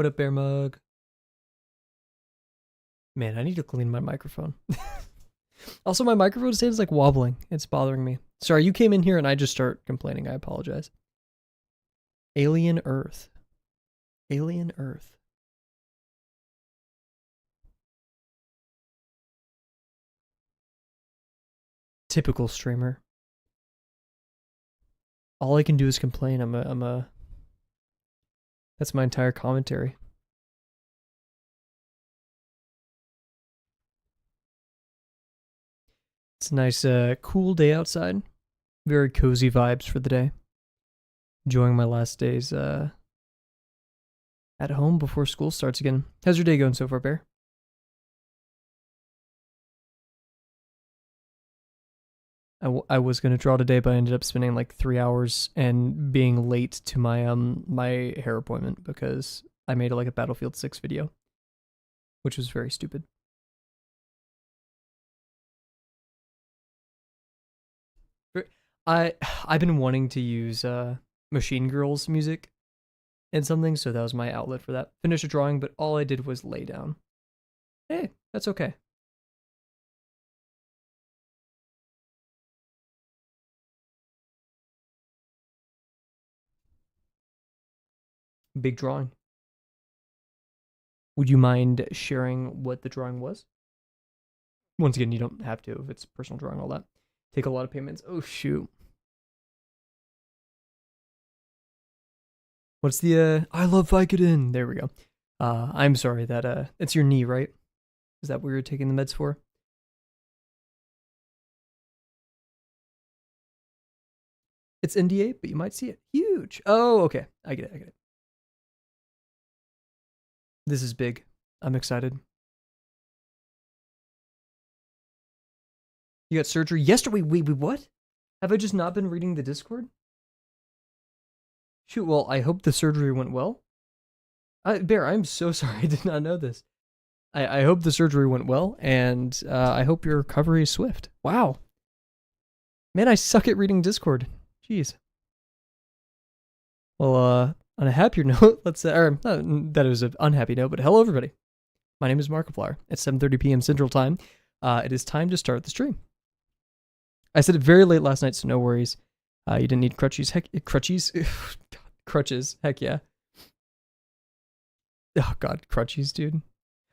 What up, Bear Mug? Man, I need to clean my microphone. Also, my microphone stand is like wobbling. It's bothering me. Sorry, you came in here and I just start complaining. I apologize. Alien Earth. Alien Earth. Typical streamer. All I can do is complain. That's my entire commentary. It's a nice, cool day outside. Very cozy vibes for the day. Enjoying my last days, at home before school starts again. How's your day going so far, Bear? I was gonna draw today, but I ended up spending like 3 hours and being late to my hair appointment because I made like a Battlefield 6 video, which was very stupid. I've been wanting to use Machine Girls music and something, so that was my outlet for that. Finished a drawing, but all I did was lay down. Hey, that's okay. Big drawing. Would you mind sharing what the drawing was? Once again, you don't have to if it's personal drawing, all that. Take a lot of payments. Oh, shoot. What's the, I love Vicodin. There we go. I'm sorry that, it's your knee, right? Is that what you're taking the meds for? It's NDA, but you might see it. Huge. Oh, okay. I get it. This is big. I'm excited. You got surgery yesterday? Wait, what? Have I just not been reading the Discord? Shoot, well, I hope the surgery went well. Bear, I'm so sorry. I did not know this. I hope the surgery went well, and I hope your recovery is swift. Wow. Man, I suck at reading Discord. Jeez. Well, on a happier note, let's or that it was an unhappy note, but hello everybody. My name is Markiplier. It's 7:30 p.m. Central Time. It is time to start the stream. I said it very late last night, so no worries. You didn't need crutches. Crutches. Heck yeah. Oh god, crutches, dude.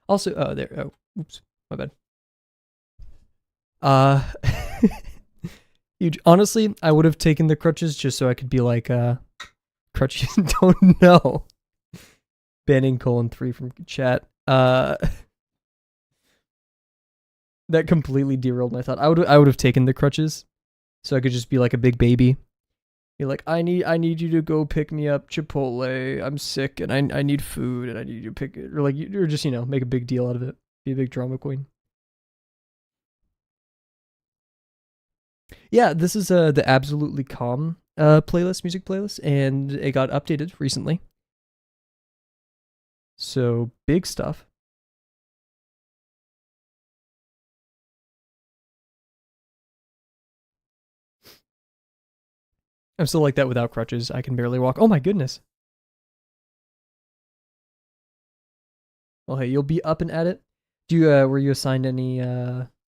Also, there. Oh, oops, my bad. Huge. Honestly, I would have taken the crutches just so I could be like, crutches. Don't know. Banning :3 from chat. That completely derailed my thought. I would have taken the crutches, so I could just be like a big baby. Be like, I need you to go pick me up Chipotle. I'm sick and I need food and I need you to pick it. Or like, or just, make a big deal out of it. Be a big drama queen. Yeah, this is the Absolutely Calm music playlist, and it got updated recently. So, big stuff. I'm still like that without crutches. I can barely walk. Oh my goodness. Well, hey, you'll be up and at it. Do you were you assigned any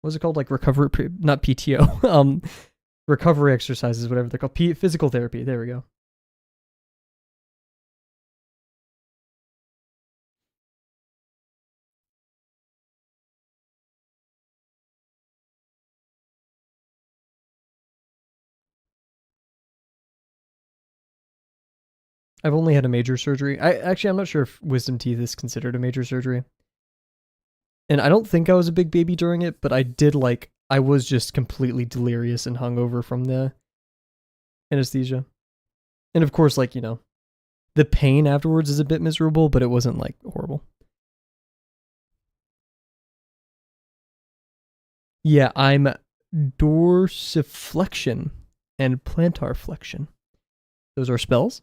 what's it called, like recovery, not PTO, recovery exercises, whatever they're called, physical therapy. There we go. I've only had a major surgery. I'm not sure if wisdom teeth is considered a major surgery. And I don't think I was a big baby during it, but I was just completely delirious and hungover from the anesthesia. And of course, the pain afterwards is a bit miserable, but it wasn't like horrible. Yeah, I'm dorsiflexion and plantar flexion. Those are spells.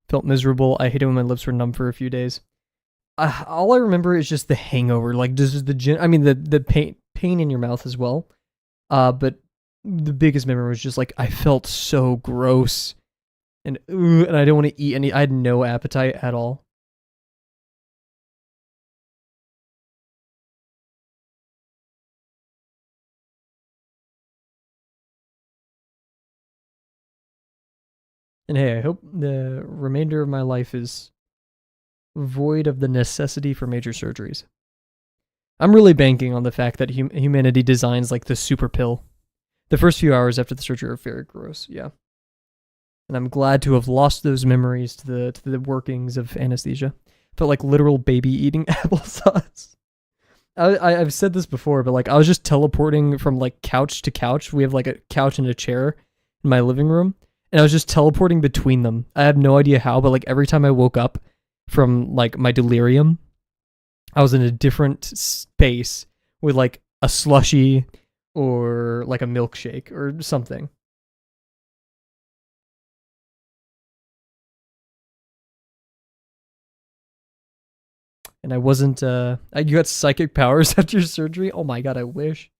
Felt miserable. I hated when my lips were numb for a few days. All I remember is just the hangover. Like, this is the pain in your mouth as well. But the biggest memory was just like I felt so gross And I don't want to eat any. I had no appetite at all. And hey, I hope the remainder of my life is void of the necessity for major surgeries. I'm really banking on the fact that humanity designs like the super pill. The first few hours after the surgery are very gross, yeah. And I'm glad to have lost those memories to the workings of anesthesia. Felt like literal baby eating applesauce. I've said this before, but like I was just teleporting from like couch to couch. We have like a couch and a chair in my living room, and I was just teleporting between them. I have no idea how, but like every time I woke up from like my delirium, I was in a different space with like a slushy or like a milkshake or something. And I wasn't you got psychic powers after your surgery? Oh my god, I wish.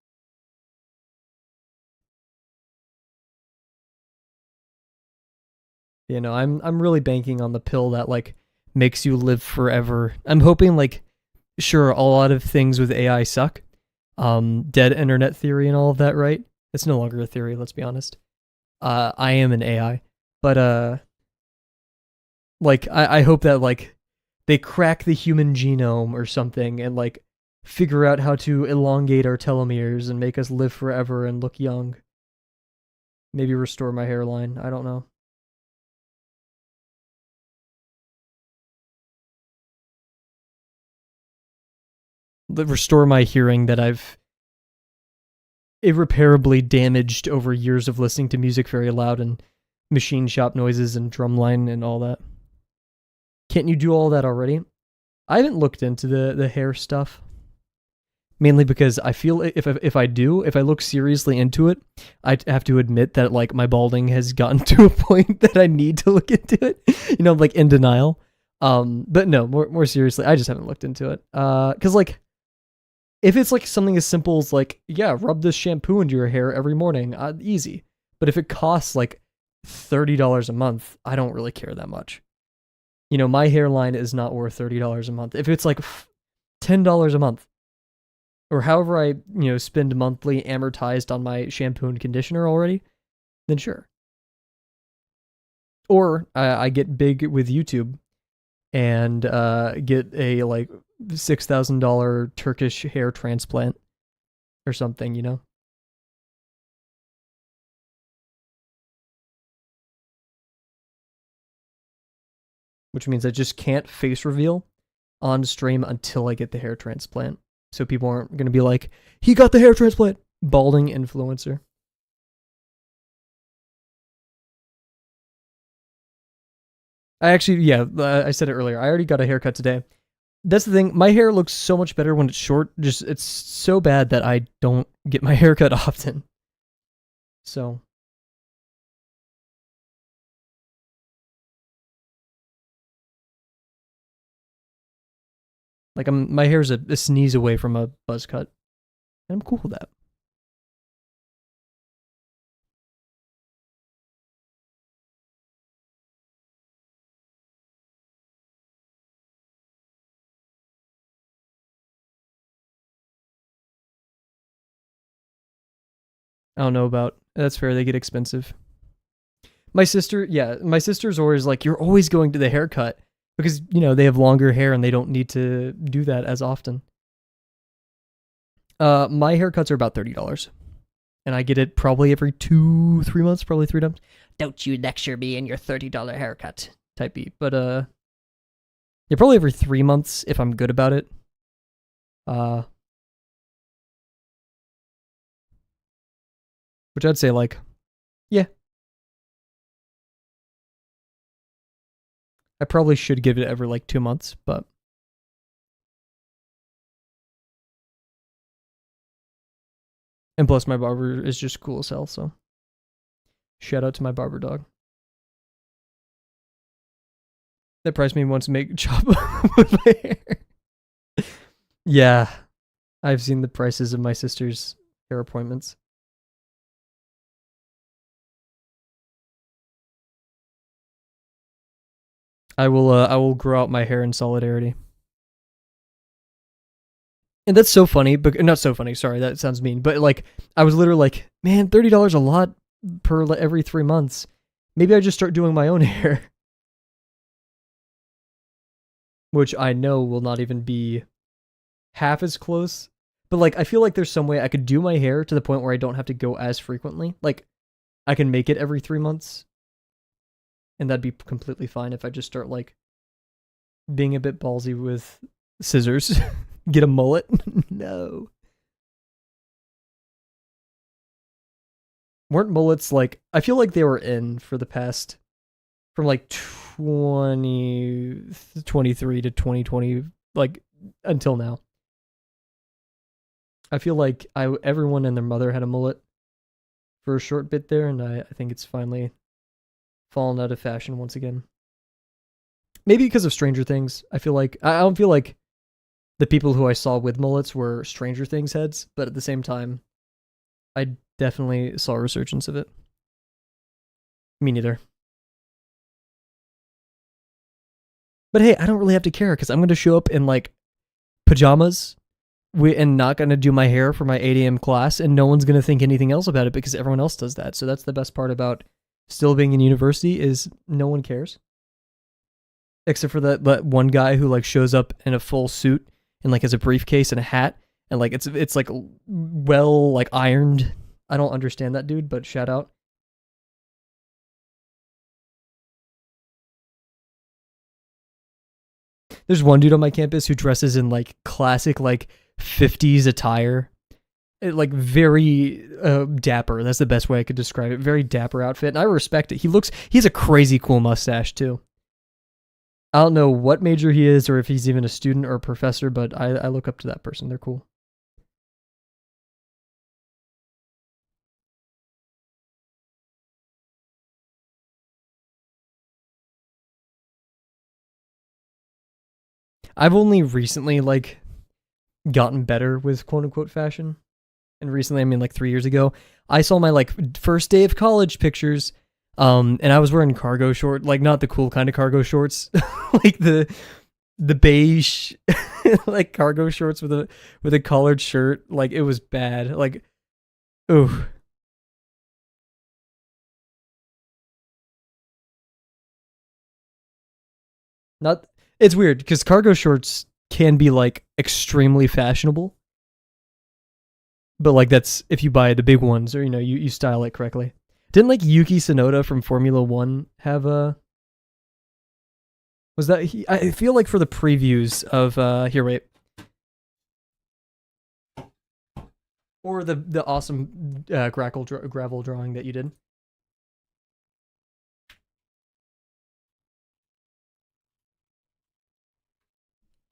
You know, I'm really banking on the pill that like makes you live forever. I'm hoping like sure a lot of things with AI suck. Dead internet theory and all of that, right? It's no longer a theory, let's be honest. I am an AI. But like I hope that like they crack the human genome or something and like figure out how to elongate our telomeres and make us live forever and look young. Maybe restore my hairline. I don't know. Restore my hearing that I've irreparably damaged over years of listening to music very loud and machine shop noises and drumline and all that. Can't you do all that already? I haven't looked into the hair stuff. Mainly because I feel if I look seriously into it, I have to admit that like my balding has gotten to a point that I need to look into it. You know, like in denial. But no, more seriously, I just haven't looked into it. Cause like if it's like something as simple as like, yeah, rub this shampoo into your hair every morning, easy. But if it costs like $30 a month, I don't really care that much. You know, my hairline is not worth $30 a month. If it's like $10 a month, or however I, spend monthly amortized on my shampoo and conditioner already, then sure. Or I get big with YouTube and get a like $6,000 Turkish hair transplant or something, you know? Which means I just can't face reveal on stream until I get the hair transplant. So people aren't going to be like, he got the hair transplant. Balding influencer. I actually, yeah, I said it earlier. I already got a haircut today. That's the thing. My hair looks so much better when it's short. Just it's so bad that I don't get my haircut often. So like my hair's a sneeze away from a buzz cut. And I'm cool with that. I don't know about that's fair. They get expensive. My sister's always like, you're always going to the haircut because they have longer hair and they don't need to do that as often. My haircuts are about $30, and I get it probably every 2-3 months, probably 3 times. Don't you lecture me in your $30 haircut type beat, but yeah, probably every 3 months if I'm good about it. Uh, which I'd say like, yeah, I probably should give it every like 2 months, but and plus my barber is just cool as hell. So shout out to my barber dog. That priced me once to make chop with my hair. Yeah, I've seen the prices of my sister's hair appointments. I will grow out my hair in solidarity. And that's so funny, but not so funny. Sorry, that sounds mean. But like, I was literally like, man, $30 a lot per every 3 months. Maybe I just start doing my own hair, which I know will not even be half as close. But like, I feel like there's some way I could do my hair to the point where I don't have to go as frequently. Like, I can make it every 3 months, and that'd be completely fine if I just start like being a bit ballsy with scissors. Get a mullet? No. Weren't mullets like, I feel like they were in for the past, from like 2023 to 2020, like until now. I feel like everyone and their mother had a mullet for a short bit there, and I think it's finally fallen out of fashion once again. Maybe because of Stranger Things. I don't feel like the people who I saw with mullets were Stranger Things heads, but at the same time, I definitely saw a resurgence of it. Me neither. But hey, I don't really have to care because I'm going to show up in like pajamas and not going to do my hair for my 8 a.m. class, and no one's going to think anything else about it because everyone else does that. So that's the best part about still being in university is no one cares. Except for that one guy who like shows up in a full suit and like has a briefcase and a hat and like it's like well like ironed. I don't understand that dude, but shout out. There's one dude on my campus who dresses in like classic like 50s attire. Like very dapper. That's the best way I could describe it. Very dapper outfit. And I respect it. He has a crazy cool mustache too. I don't know what major he is or if he's even a student or a professor, but I look up to that person. They're cool. I've only recently like gotten better with quote unquote fashion. And recently, I mean like 3 years ago, I saw my like first day of college pictures. And I was wearing cargo short, like not the cool kind of cargo shorts, like the beige like cargo shorts with a collared shirt. Like it was bad. Like, ooh. Not It's weird because cargo shorts can be like extremely fashionable, but like that's if you buy the big ones or you style it correctly. Didn't like Yuki Tsunoda from Formula One have a? Was that he? I feel like for the previews of here wait, or the awesome gravel drawing that you did.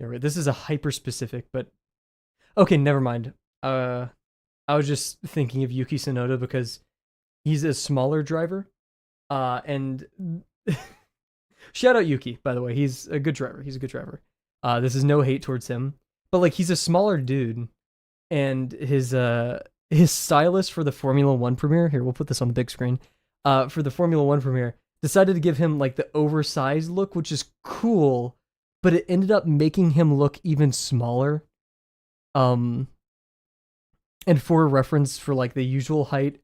Yeah, right. This is a hyper specific, but okay, never mind. I was just thinking of Yuki Tsunoda because he's a smaller driver. And shout out Yuki, by the way. He's a good driver. He's a good driver. This is no hate towards him, but like he's a smaller dude, and his stylist for the Formula One premiere. Here, we'll put this on the big screen. For the Formula One premiere, decided to give him like the oversized look, which is cool, but it ended up making him look even smaller. Um, and for reference, for like the usual height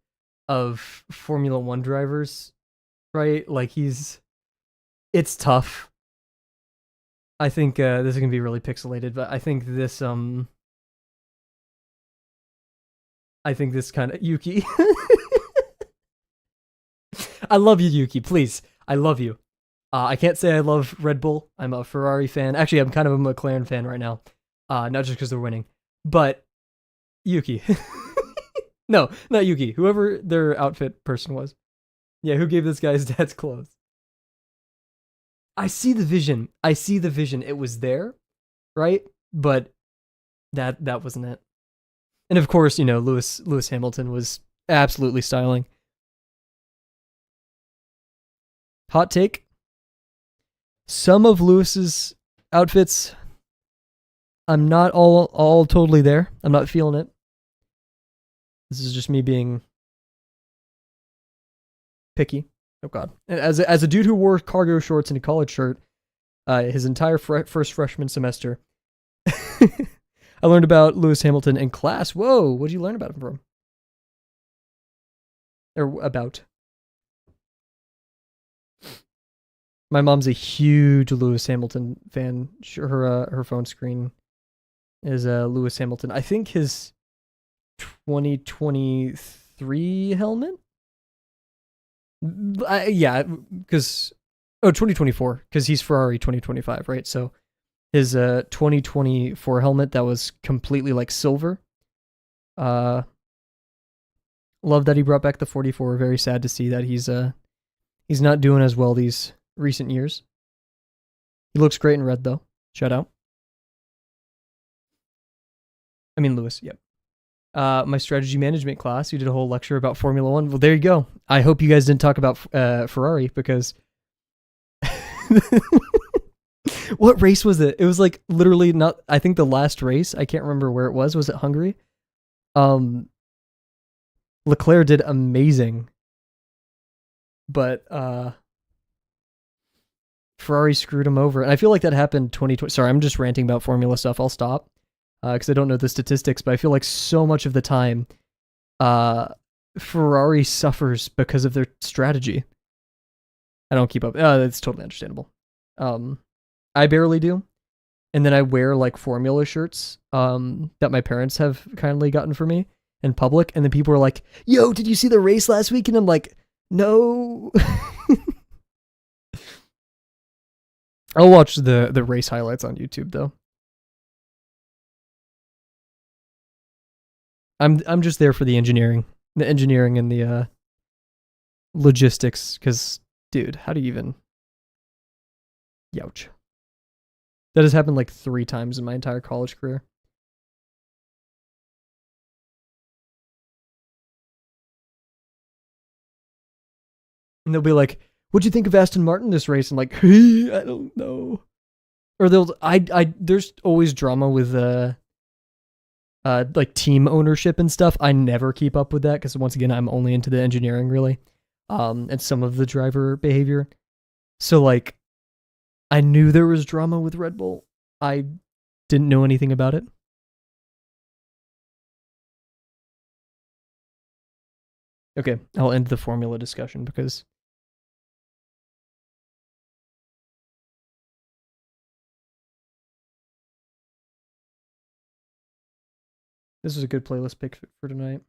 of Formula One drivers, right? Like it's tough. I think this is gonna be really pixelated, but I think this kind of Yuki. I love you, Yuki. Please, I love you. I can't say I love Red Bull. I'm a Ferrari fan. Actually, I'm kind of a McLaren fan right now. Not just because they're winning, but Yuki. No, not Yuki. Whoever their outfit person was. Yeah, who gave this guy his dad's clothes? I see the vision. I see the vision. It was there, right? But that wasn't it. And of course, Lewis Hamilton was absolutely styling. Hot take. Some of Lewis's outfits, I'm not all totally there. I'm not feeling it. This is just me being picky. Oh god. And as a dude who wore cargo shorts and a collared shirt his entire first freshman semester. I learned about Lewis Hamilton in class. Whoa, what did you learn about him from? Or about? My mom's a huge Lewis Hamilton fan. Her phone screen is Lewis Hamilton. I think his 2023 helmet. Yeah, because 2024, because he's Ferrari 2025, right? So his 2024 helmet that was completely like silver. Love that he brought back the 44. Very sad to see that he's not doing as well these recent years. He looks great in red though. Shout out. I mean Lewis. Yep. My strategy management class, you did a whole lecture about Formula One. Well, there you go. I hope you guys didn't talk about Ferrari because what race was it? It was like literally not. I think the last race. I can't remember where it was. Was it Hungary? Leclerc did amazing, but Ferrari screwed him over, and I feel like that happened 2020. Sorry, I'm just ranting about Formula stuff. I'll stop because I don't know the statistics, but I feel like so much of the time, Ferrari suffers because of their strategy. I don't keep up. That's totally understandable. I barely do. And then I wear like Formula shirts that my parents have kindly gotten for me in public. And then people are like, yo, did you see the race last week? And I'm like, no. I'll watch the race highlights on YouTube though. I'm just there for the engineering and the logistics. Because, dude, how do you even? Youch. That has happened like 3 times in my entire college career. And they'll be like, "What'd you think of Aston Martin this race?" And like, hey, I don't know. Or there's always drama with like team ownership and stuff. I never keep up with that because once again, I'm only into the engineering really, and some of the driver behavior. So like, I knew there was drama with Red Bull. I didn't know anything about it. Okay, I'll end the formula discussion because this is a good playlist pick for tonight.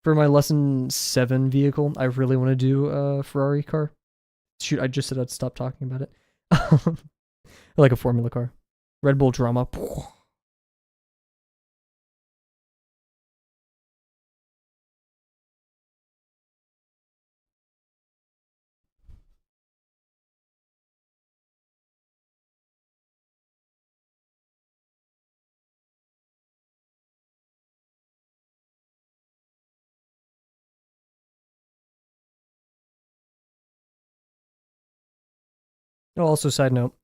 For my lesson 7 vehicle, I really want to do a Ferrari car. Shoot, I just said I'd stop talking about it. Like a Formula car. Red Bull drama. Oh, also, side note,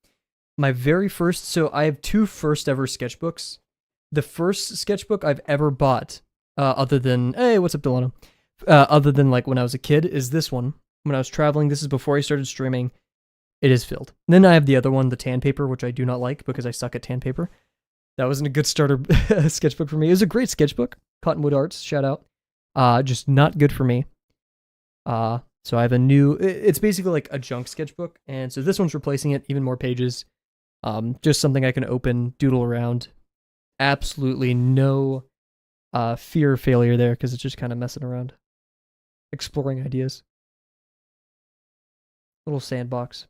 my very first, so I have 2 first ever sketchbooks. The first sketchbook I've ever bought, other than, hey, what's up, Delano? Other than like when I was a kid, is this one. When I was traveling, this is before I started streaming. It is filled. And then I have the other one, the tan paper, which I do not like because I suck at tan paper. That wasn't a good starter sketchbook for me. It was a great sketchbook. Cottonwood Arts, shout out. Just not good for me. So I have a new, it's basically like a junk sketchbook. And so this one's replacing it, even more pages. Just something I can open, doodle around. Absolutely no fear of failure there because it's just kind of messing around. Exploring ideas. Little sandbox.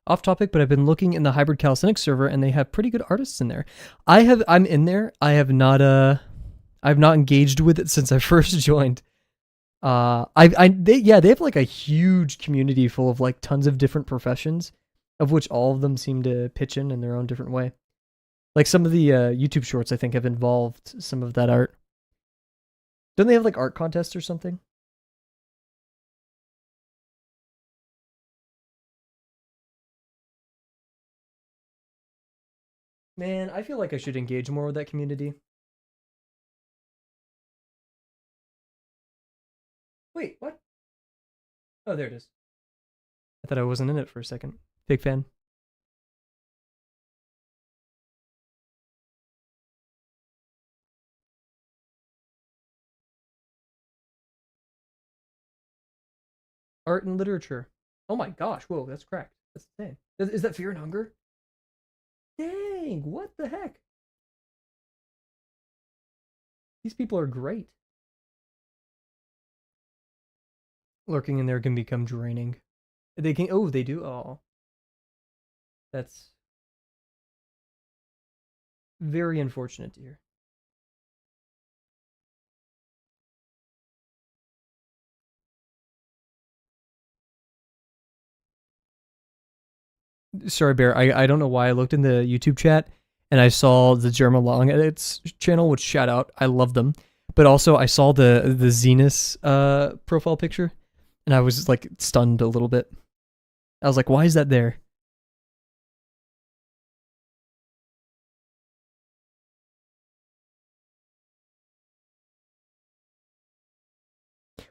Off topic, but I've been looking in the hybrid calisthenics server and they have pretty good artists in there. I'm in there. I've not engaged with it since I first joined. They have like a huge community full of like tons of different professions, of which all of them seem to pitch in their own different way. Like some of the YouTube shorts, I think, have involved some of that art. Don't they have like art contests or something? Man, I feel like I should engage more with that community. Wait, what? Oh, there it is. I thought I wasn't in it for a second. Big fan. Art and literature. Oh my gosh, whoa, that's cracked. That's insane. Is that Fear and Hunger? Dang, what the heck? These people are great. Lurking in there can become draining. They can. Oh, they do. Oh, that's very unfortunate to hear. Sorry, Bear. I don't know why I looked in the YouTube chat and I saw the German Long Edits channel, which shout out. I love them. But also I saw the Zenus profile picture and I was like stunned a little bit. I was like, why is that there?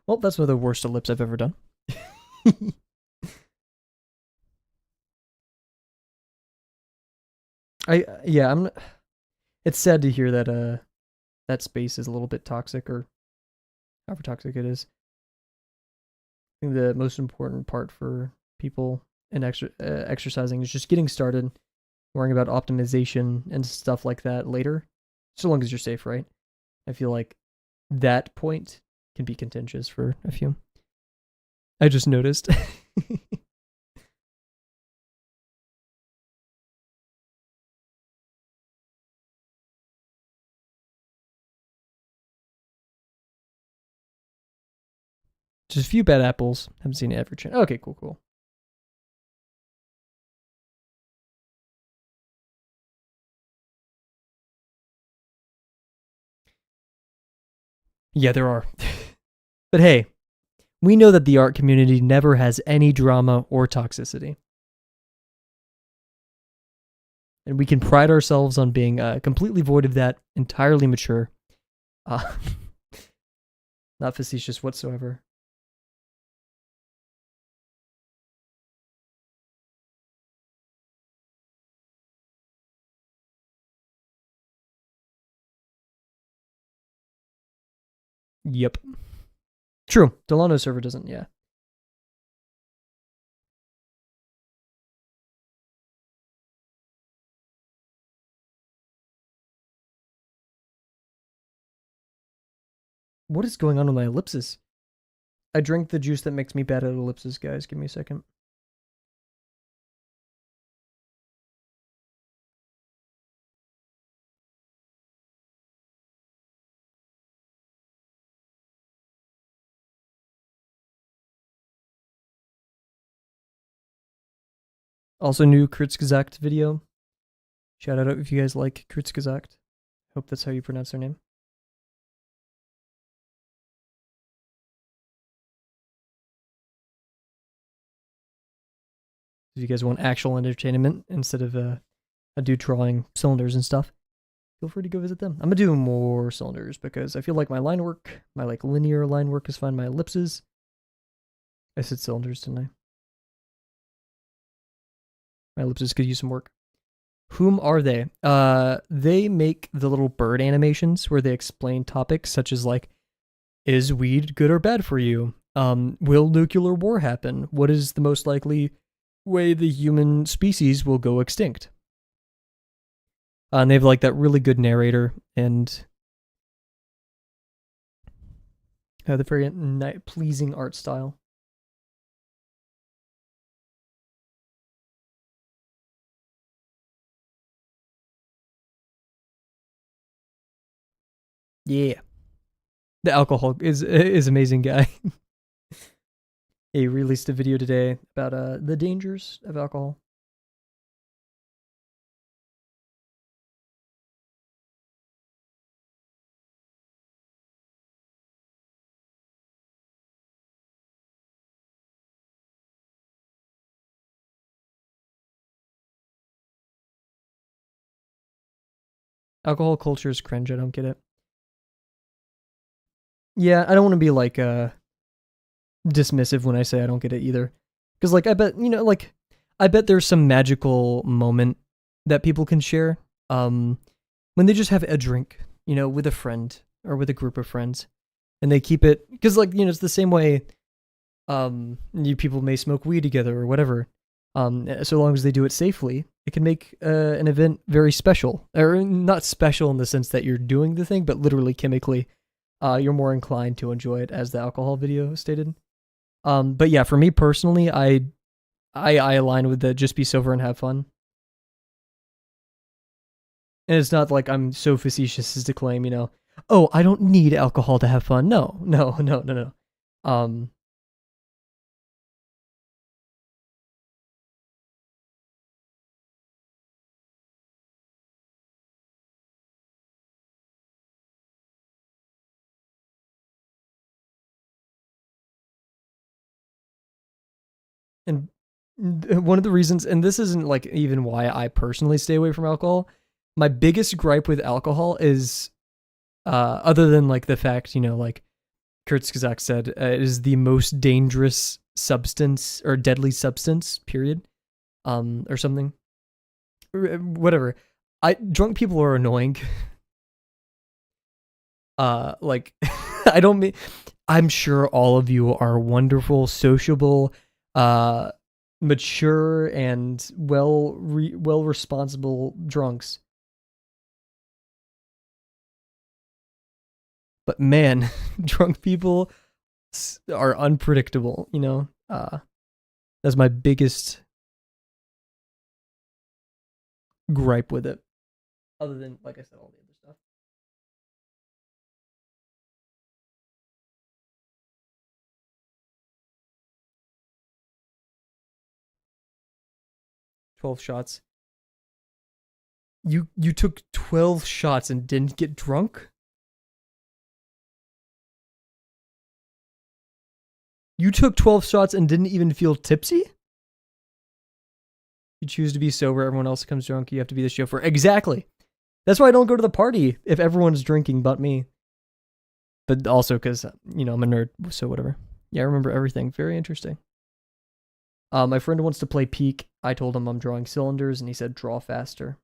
Well, that's one of the worst ellipses I've ever done. I'm. It's sad to hear that that space is a little bit toxic, or however toxic it is. I think the most important part for people in exercising is just getting started, worrying about optimization and stuff like that later, so long as you're safe, right? I feel like that point can be contentious for a few. I just noticed. Just a few bad apples. Haven't seen it ever change. Okay, cool, cool. Yeah, there are. But hey, we know that the art community never has any drama or toxicity. And we can pride ourselves on being completely void of that, entirely mature, uh, not facetious whatsoever. Yep. True. Delano server doesn't, yeah. What is going on with my ellipses? I drink the juice that makes me bad at ellipses, guys. Give me a second. Also, new Kritzgesagt video. Shout out if you guys like Kritzgesagt. Hope that's how you pronounce their name. If you guys want actual entertainment instead of a dude drawing cylinders and stuff, feel free to go visit them. I'm gonna do more cylinders because I feel like my line work, my like linear line work is fine. My ellipses, I said cylinders, didn't I? My ellipses could use some work. Whom are they? They make the little bird animations where they explain topics such as like, is weed good or bad for you? Will nuclear war happen? What is the most likely way the human species will go extinct? And they have like that really good narrator and the very pleasing art style. Yeah. The alcohol is amazing guy. He released a video today about the dangers of alcohol. Alcohol culture is cringe. I don't get it. Yeah, I don't want to be like dismissive when I say I don't get it either. Because like I bet like I bet there's some magical moment that people can share when they just have a drink, with a friend or with a group of friends, and they keep it because like it's the same way you people may smoke weed together or whatever. So long as they do it safely, it can make an event very special, or not special in the sense that you're doing the thing, but literally chemically, you're more inclined to enjoy it, as the alcohol video stated. But yeah, for me personally, I align with the just be sober and have fun. And it's not like I'm so facetious as to claim, oh, I don't need alcohol to have fun. No, no, no, no, no. And one of the reasons, and this isn't like even why I personally stay away from alcohol, my biggest gripe with alcohol is, other than like the fact, like Kurtzkazak said, it is the most dangerous substance or deadly substance, period, or something. Whatever. Drunk people are annoying. Like, I don't mean, I'm sure all of you are wonderful, sociable, mature, and well responsible drunks. But man, drunk people are unpredictable, that's my biggest gripe with it. Other than, like I said, all the other stuff. "12 shots. You took 12 shots and didn't get drunk? You took 12 shots and didn't even feel tipsy? You choose to be sober, everyone else comes drunk, you have to be the chauffeur." Exactly. That's why I don't go to the party if everyone's drinking but me. But also because, I'm a nerd, so whatever. Yeah, I remember everything. Very interesting. My friend wants to play Peak. I told him I'm drawing cylinders, and he said draw faster.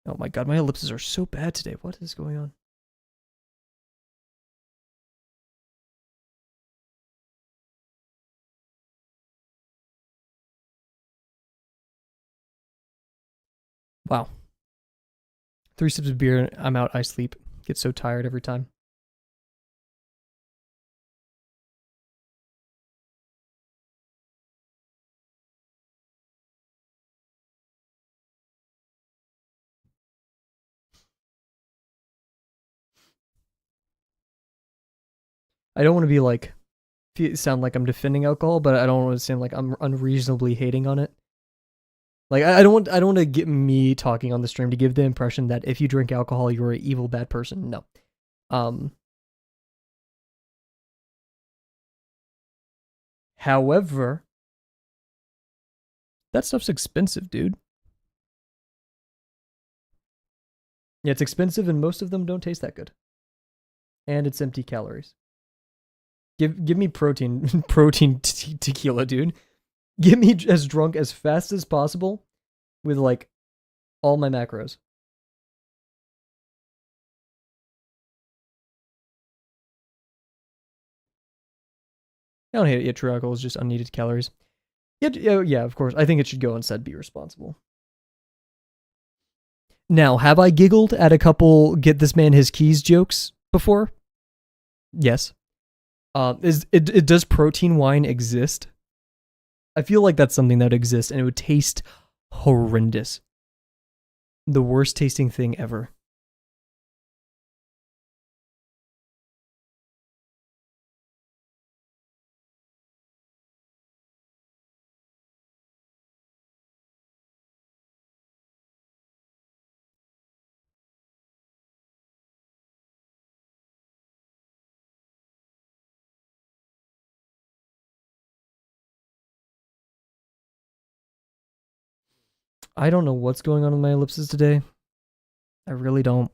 Oh my god, my ellipses are so bad today. What is going on? Wow. 3 sips of beer, I'm out, I sleep. Get so tired every time. I don't want to be like, sound like I'm defending alcohol, but I don't want to sound like I'm unreasonably hating on it. Like I don't want to get me talking on the stream to give the impression that if you drink alcohol, you're an evil bad person. No. However, that stuff's expensive, dude. Yeah, it's expensive, and most of them don't taste that good. And it's empty calories. Give me protein tequila, dude. Get me as drunk as fast as possible with like all my macros. I don't hate it yet. True alcohol is just unneeded calories. Yeah, of course. I think it should go instead be responsible. Now, have I giggled at a couple get this man his keys jokes before? Yes. Does protein wine exist? I feel like that's something that would exist, and it would taste horrendous. The worst tasting thing ever. I don't know what's going on with my ellipses today. I really don't.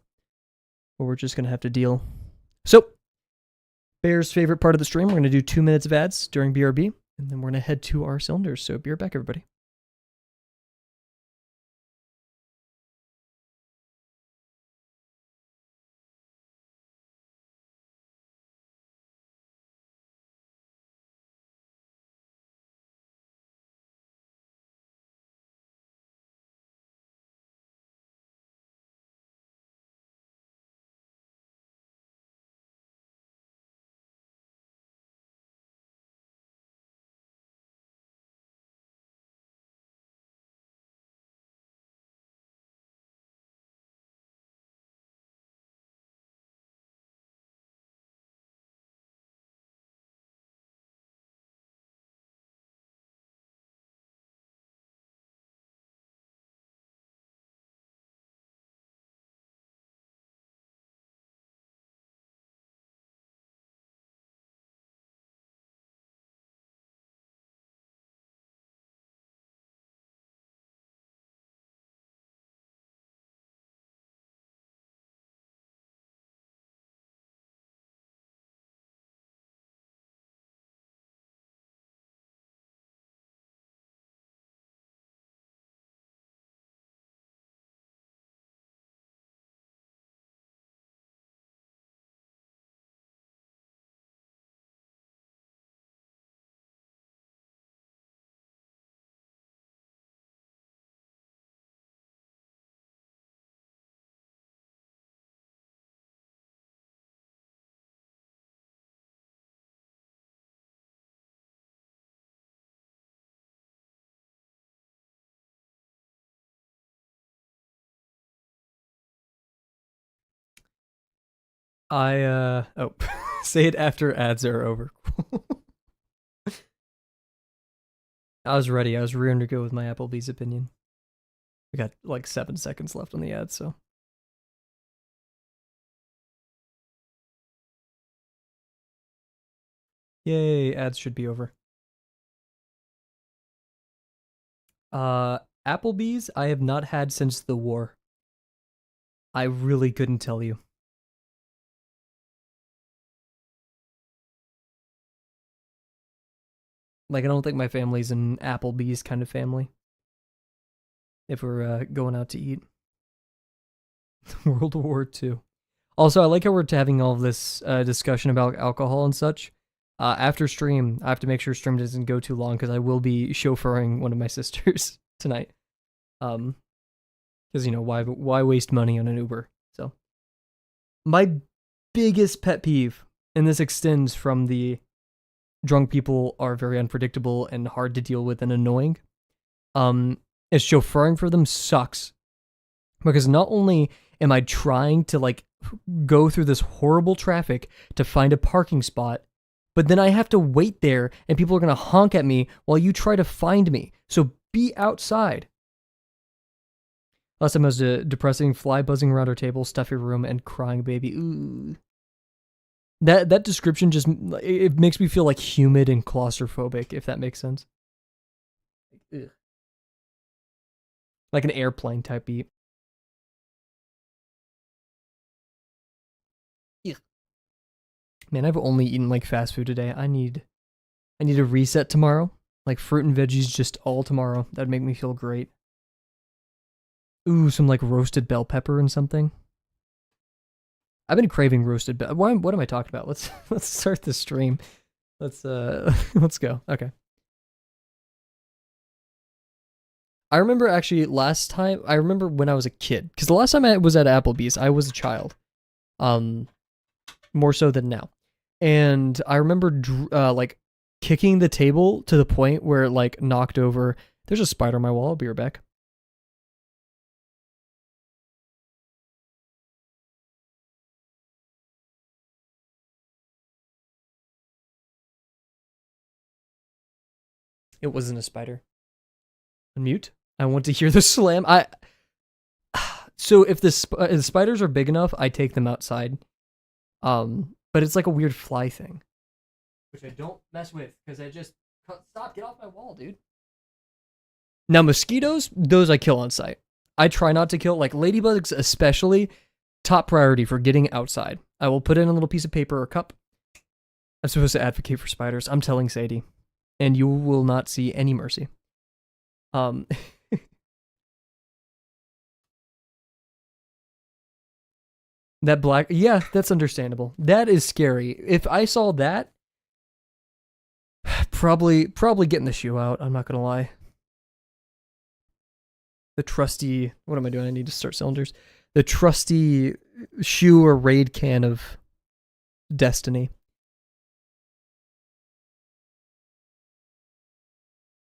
But we're just going to have to deal. So, Bear's favorite part of the stream, we're going to do 2 minutes of ads during BRB, and then we're going to head to our cylinders. So, be right back, everybody. Say it after ads are over. I was ready. I was rearing to go with my Applebee's opinion. We got like 7 seconds left on the ad, so. Yay, ads should be over. Applebee's I have not had since the war. I really couldn't tell you. Like, I don't think my family's an Applebee's kind of family. If we're going out to eat. World War II. Also, I like how we're having all of this discussion about alcohol and such. After stream, I have to make sure stream doesn't go too long because I will be chauffeuring one of my sisters tonight. Because, you know, why waste money on an Uber? So, my biggest pet peeve, and this extends from the drunk people are very unpredictable and hard to deal with and annoying, is chauffeuring for them sucks. Because not only am I trying to, like, go through this horrible traffic to find a parking spot, but then I have to wait there and people are going to honk at me while you try to find me. So be outside. Last time I was a depressing fly buzzing around our table, stuffy room, and crying baby. Ooh. That description just, it makes me feel like humid and claustrophobic, if that makes sense. Ugh. Like an airplane type beat. Ugh. Man, I've only eaten like fast food today. I need a reset tomorrow. Like fruit and veggies just all tomorrow. That'd make me feel great. Ooh, some like roasted bell pepper and something. I've been craving roasted bell. What am I talking about? Let's start the stream. Let's go. Okay. I remember actually last time. I remember when I was a kid, because the last time I was at Applebee's, I was a child. More so than now. And I remember like kicking the table to the point where it like knocked over. There's a spider on my wall. I'll be right back. It wasn't a spider. Unmute. I want to hear the slam. So if the spiders are big enough, I take them outside. But it's like a weird fly thing, which I don't mess with because I just stop. Get off my wall, dude. Now mosquitoes, those I kill on site. I try not to kill, like ladybugs especially. Top priority for getting outside. I will put in a little piece of paper or cup. I'm supposed to advocate for spiders. I'm telling Sadie, and you will not see any mercy. That black, yeah, that's understandable. That is scary. If I saw that, probably getting the shoe out. I'm not gonna lie. The trusty, what am I doing? I need to start cylinders. The trusty shoe or raid can of destiny.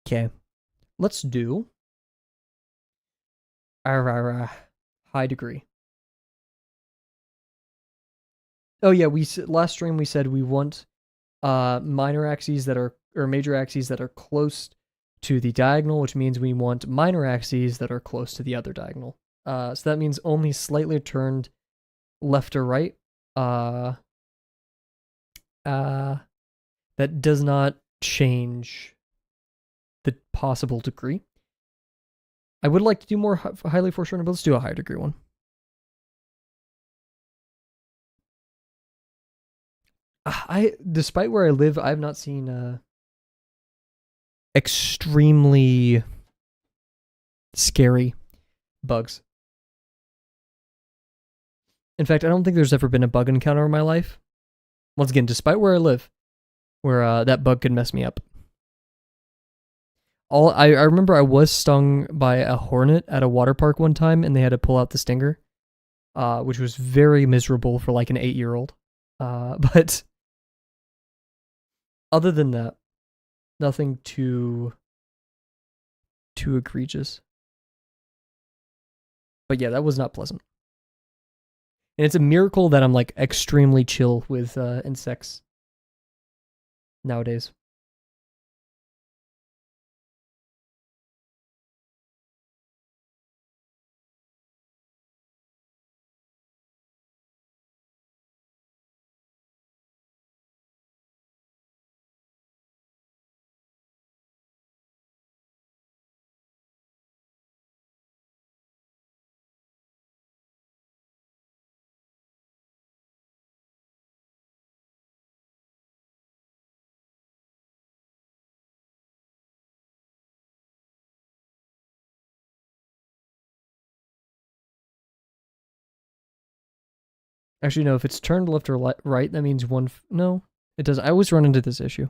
Okay, let's do our high degree. Oh yeah, last stream we said we want minor axes that are, or major axes that are close to the diagonal, which means we want minor axes that are close to the other diagonal. So that means only slightly turned left or right. That does not change the possible degree. I would like to do more highly foreshortened, but let's do a higher degree one. Despite where I live, I've not seen extremely scary bugs. In fact, I don't think there's ever been a bug encounter in my life. Once again, despite where I live, where that bug could mess me up. I remember I was stung by a hornet at a water park one time, and they had to pull out the stinger, which was very miserable for like an 8-year-old. But other than that, nothing too egregious. But yeah, that was not pleasant. And it's a miracle that I'm like extremely chill with insects nowadays. Actually, no, if it's turned left or right, that means one... No, it doesn't. I always run into this issue.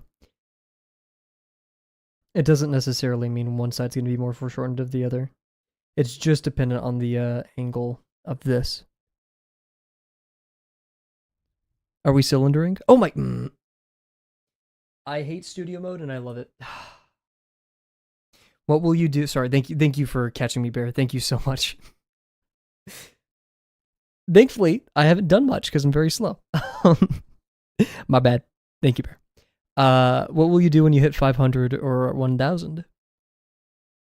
It doesn't necessarily mean one side's going to be more foreshortened of the other. It's just dependent on the angle of this. Are we cylindering? Oh my... I hate studio mode and I love it. What will you do? Sorry, thank you for catching me, Bear. Thank you so much. Thankfully, I haven't done much because I'm very slow. My bad. Thank you, Bear. What will you do when you hit 500 or 1000?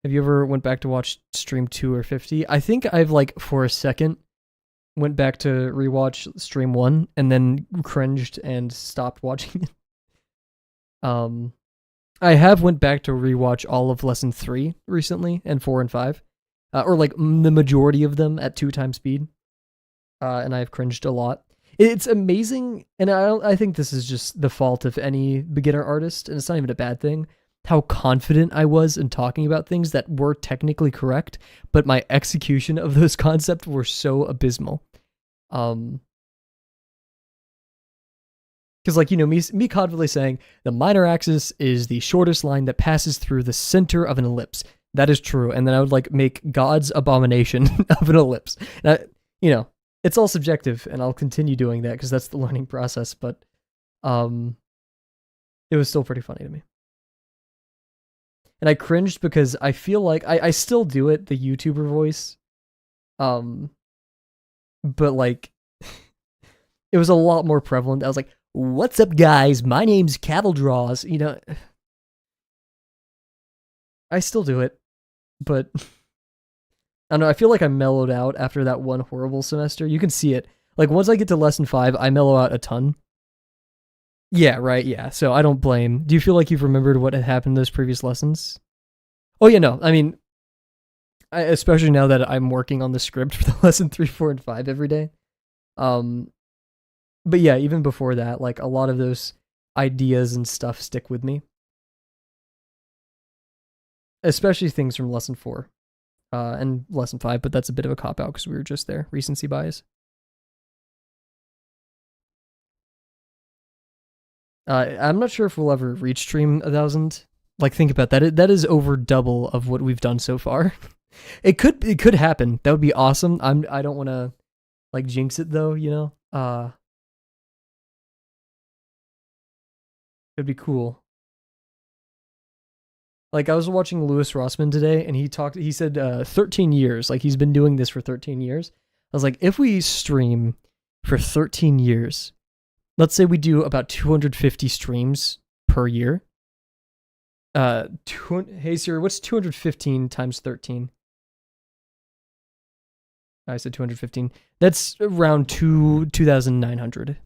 Have you ever went back to watch stream 2 or 50? I think I've like for a second went back to rewatch stream 1 and then cringed and stopped watching it. I have went back to rewatch all of lesson 3 recently and 4 and 5, or like the majority of them at 2 times speed. And I've cringed a lot. It's amazing, and I think this is just the fault of any beginner artist, and it's not even a bad thing, how confident I was in talking about things that were technically correct, but my execution of those concepts were so abysmal. Because, like, you know, me confidently saying, the minor axis is the shortest line that passes through the center of an ellipse. That is true, and then I would, like, make God's abomination of an ellipse. And you know, it's all subjective, and I'll continue doing that because that's the learning process. But It was still pretty funny to me. And I cringed because I feel like I still do it, the YouTuber voice. Um, but like it was a lot more prevalent. I was like, "What's up, guys? My name's Kavel Draws." You know, I still do it, but I don't know. I feel like I mellowed out after that one horrible semester. You can see it. Like once I get to lesson 5, I mellow out a ton. Yeah, right. Yeah. So I don't blame. Do you feel like you've remembered what had happened in those previous lessons? Oh yeah, no. I mean, especially now that I'm working on the script for the lesson 3, 4, and 5 every day. Um, but yeah, even before that, like a lot of those ideas and stuff stick with me, especially things from lesson 4 and lesson 5. But that's a bit of a cop out because we were just there. Recency bias. I'm not sure if we'll ever reach stream 1,000. Like, think about that. That is over double of what we've done so far. It could happen. That would be awesome. I don't want to like jinx it though. You know. It'd be cool. Like I was watching Lewis Rossman today, and he said 13 years. Like he's been doing this for 13 years. I was like, if we stream for 13 years, let's say we do about 250 streams per year. Hey Siri, what's 215 times 13? I said 215. That's around 2,900.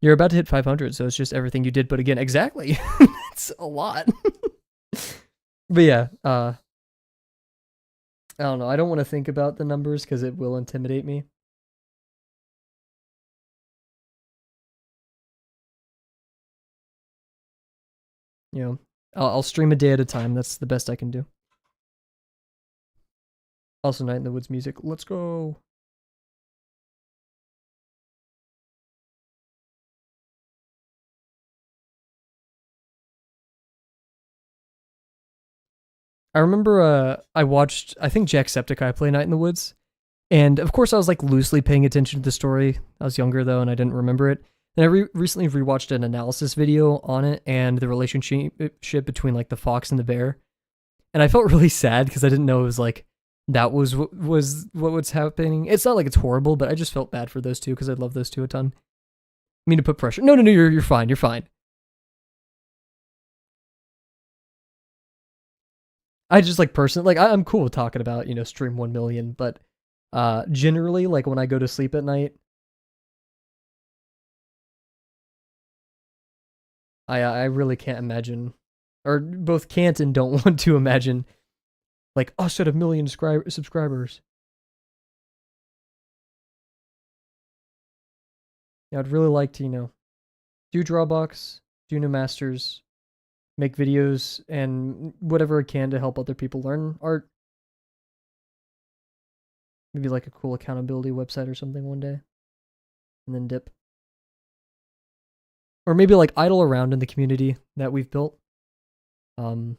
You're about to hit 500, so it's just everything you did. But again, exactly, it's a lot. But yeah, I don't know. I don't want to think about the numbers because it will intimidate me. You know, I'll stream a day at a time. That's the best I can do. Also, Night in the Woods music. Let's go. I remember I watched, I think Jacksepticeye play Night in the Woods. And of course, I was like loosely paying attention to the story. I was younger though, and I didn't remember it. And I recently rewatched an analysis video on it and the relationship between like the fox and the bear. And I felt really sad because I didn't know it was like that was what was happening. It's not like it's horrible, but I just felt bad for those two because I love those two a ton. I mean to put pressure. No, you're fine. You're fine. I just like personally like I'm cool with talking about stream 1 million, but generally like when I go to sleep at night, I really can't imagine, or both can't and don't want to imagine like us at 1 million subscribers. Yeah, I'd really like to do Drawbox, do new masters, make videos, and whatever I can to help other people learn art. Maybe like a cool accountability website or something one day, and then dip. Or maybe like idle around in the community that we've built. Um,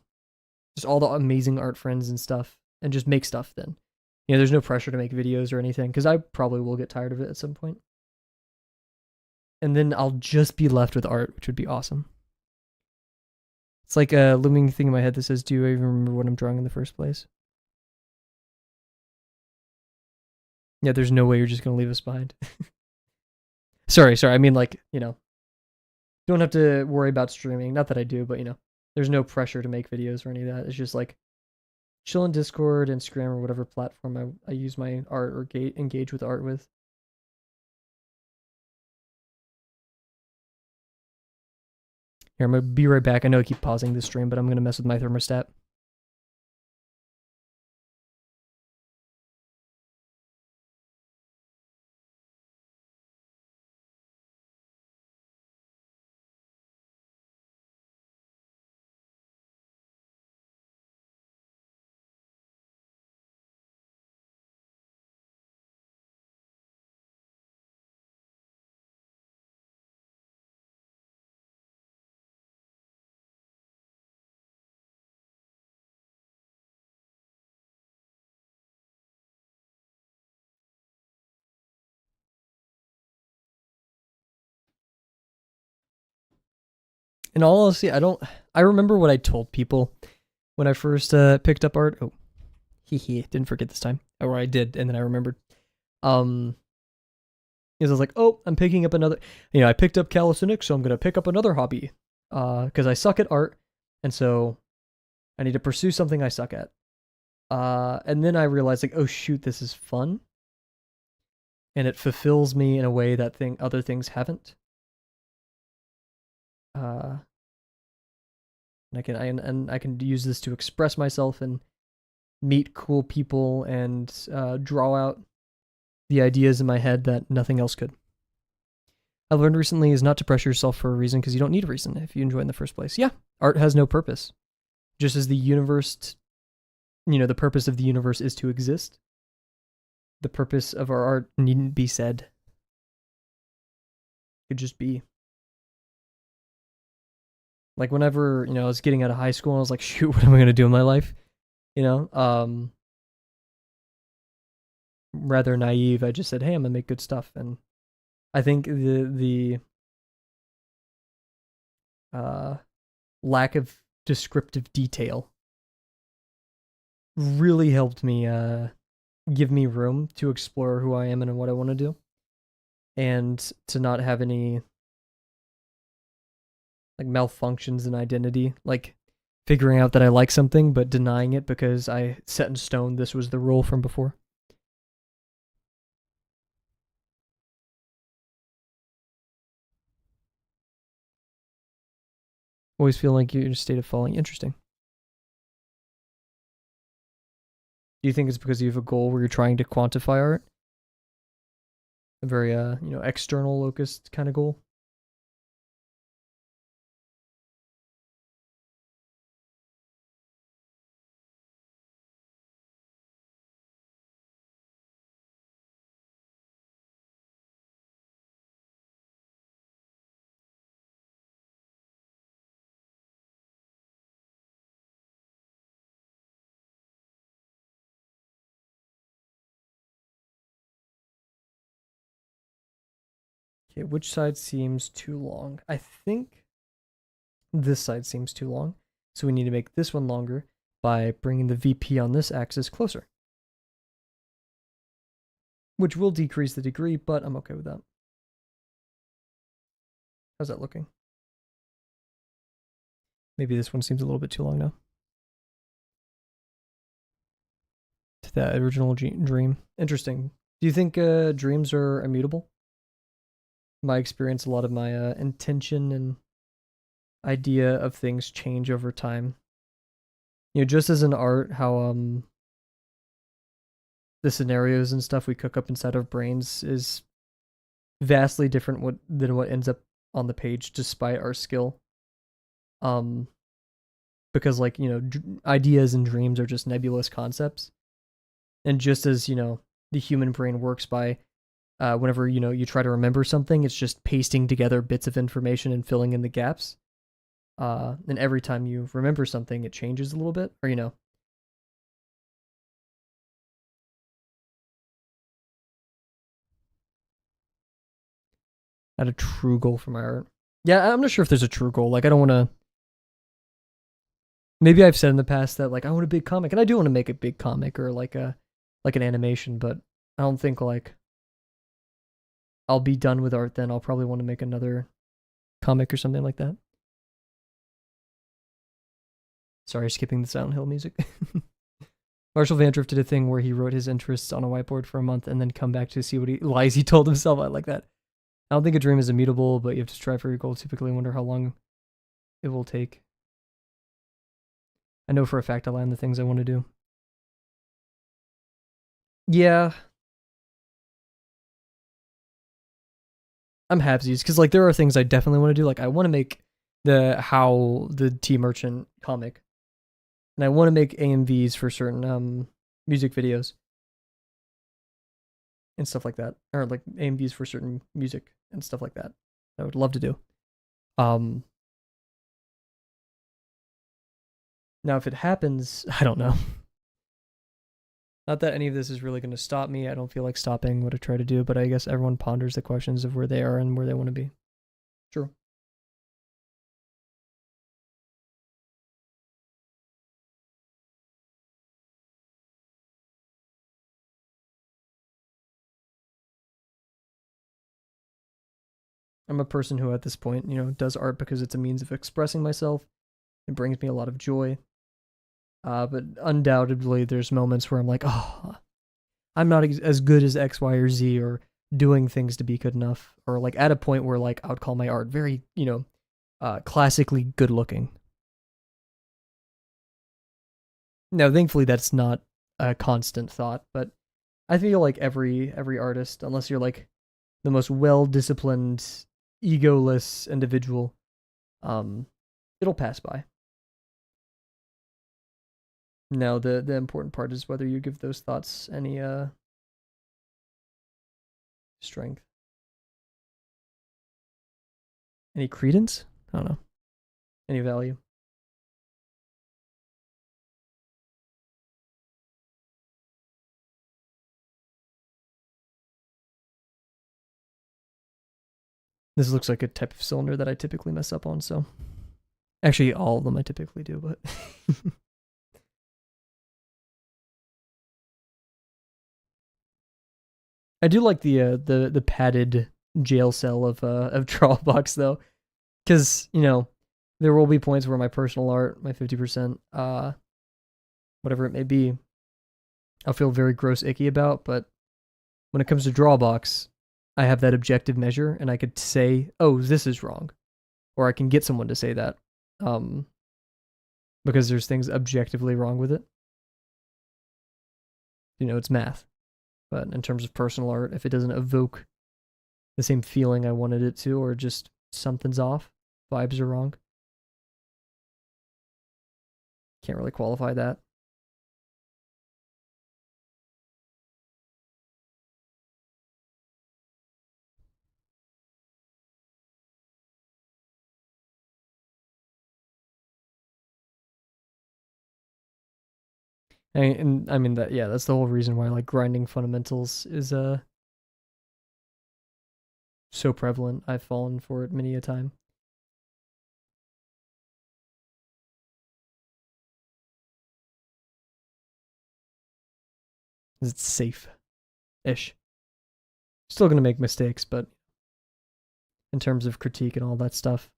just all the amazing art friends and stuff, and just make stuff then. There's no pressure to make videos or anything, because I probably will get tired of it at some point. And then I'll just be left with art, which would be awesome. It's like a looming thing in my head that says, do I even remember what I'm drawing in the first place? Yeah, there's no way you're just going to leave us behind. sorry. I mean, like, don't have to worry about streaming. Not that I do, but, there's no pressure to make videos or any of that. It's just like chill in Discord, Instagram, or whatever platform I use my art or engage with art with. Here, I'm going to be right back. I know I keep pausing this stream, but I'm going to mess with my thermostat. In all honesty, I remember what I told people when I first picked up art. Oh, didn't forget this time. Or I did, and then I remembered. Is I was like, oh, I'm picking up another. I picked up calisthenics, so I'm gonna pick up another hobby. Because I suck at art, and so I need to pursue something I suck at. And then I realized, like, oh shoot, this is fun, and it fulfills me in a way that other things haven't. And I can use this to express myself and meet cool people and draw out the ideas in my head that nothing else could. I learned recently is not to pressure yourself for a reason because you don't need a reason if you enjoy it in the first place. Yeah, art has no purpose. Just as the universe, the purpose of the universe is to exist, the purpose of our art needn't be said. It could just be. Like whenever, I was getting out of high school and I was like, shoot, what am I going to do in my life? Rather naive, I just said, hey, I'm going to make good stuff. And I think the lack of descriptive detail really helped me give me room to explore who I am and what I want to do, and to not have any like malfunctions in identity, like figuring out that I like something but denying it because I set in stone this was the rule from before. Always feel like you're in a state of falling. Interesting. Do you think it's because you have a goal where you're trying to quantify art? A very external locused kind of goal? Okay, which side seems too long? I think this side seems too long. So we need to make this one longer by bringing the VP on this axis closer. Which will decrease the degree, but I'm okay with that. How's that looking? Maybe this one seems a little bit too long now. To that original dream. Interesting. Do you think dreams are immutable? My experience, a lot of my intention and idea of things change over time. Just as in art, how the scenarios and stuff we cook up inside our brains is vastly different than what ends up on the page, despite our skill. Because like ideas and dreams are just nebulous concepts, and just as the human brain works by whenever you try to remember something, it's just pasting together bits of information and filling in the gaps. And every time you remember something, it changes a little bit, or Not a true goal for my art. Yeah, I'm not sure if there's a true goal. Like I don't want to. Maybe I've said in the past that like I want a big comic, and I do want to make a big comic or like an animation, but I don't think like I'll be done with art then. I'll probably want to make another comic or something like that. Sorry, skipping the Silent Hill music. Marshall Vandriff did a thing where he wrote his interests on a whiteboard for a month and then come back to see what lies he told himself. I like that. I don't think a dream is immutable, but you have to strive for your goal. Typically wonder how long it will take. I know for a fact I'll land the things I want to do. Yeah. I'm halvesies, because like there are things I definitely want to do. Like I want to make the T Merchant comic. And I want to make AMVs for certain music videos. And stuff like that. Or like AMVs for certain music and stuff like that. I would love to do. Now if it happens, I don't know. Not that any of this is really going to stop me. I don't feel like stopping what I try to do, but I guess everyone ponders the questions of where they are and where they want to be. True. I'm a person who at this point, does art because it's a means of expressing myself. It brings me a lot of joy. But undoubtedly, there's moments where I'm like, oh, I'm not as good as X, Y, or Z, or doing things to be good enough, or like at a point where like I would call my art very, classically good looking. Now, thankfully, that's not a constant thought, but I feel like every artist, unless you're like the most well disciplined, egoless individual, it'll pass by. Now, the important part is whether you give those thoughts any strength, any credence. I don't know, any value. This looks like a type of cylinder that I typically mess up on, so. Actually, all of them I typically do, but. I do like the padded jail cell of Drawbox, though. Because, there will be points where my personal art, my 50%, whatever it may be, I'll feel very gross icky about, but when it comes to Drawbox, I have that objective measure, and I could say, oh, this is wrong. Or I can get someone to say that. Because there's things objectively wrong with it. It's math. But in terms of personal art, if it doesn't evoke the same feeling I wanted it to, or just something's off, vibes are wrong, can't really qualify that. And I mean that, yeah, that's the whole reason why like grinding fundamentals is so prevalent. I've fallen for it many a time. It's safe-ish. Still gonna make mistakes, but in terms of critique and all that stuff.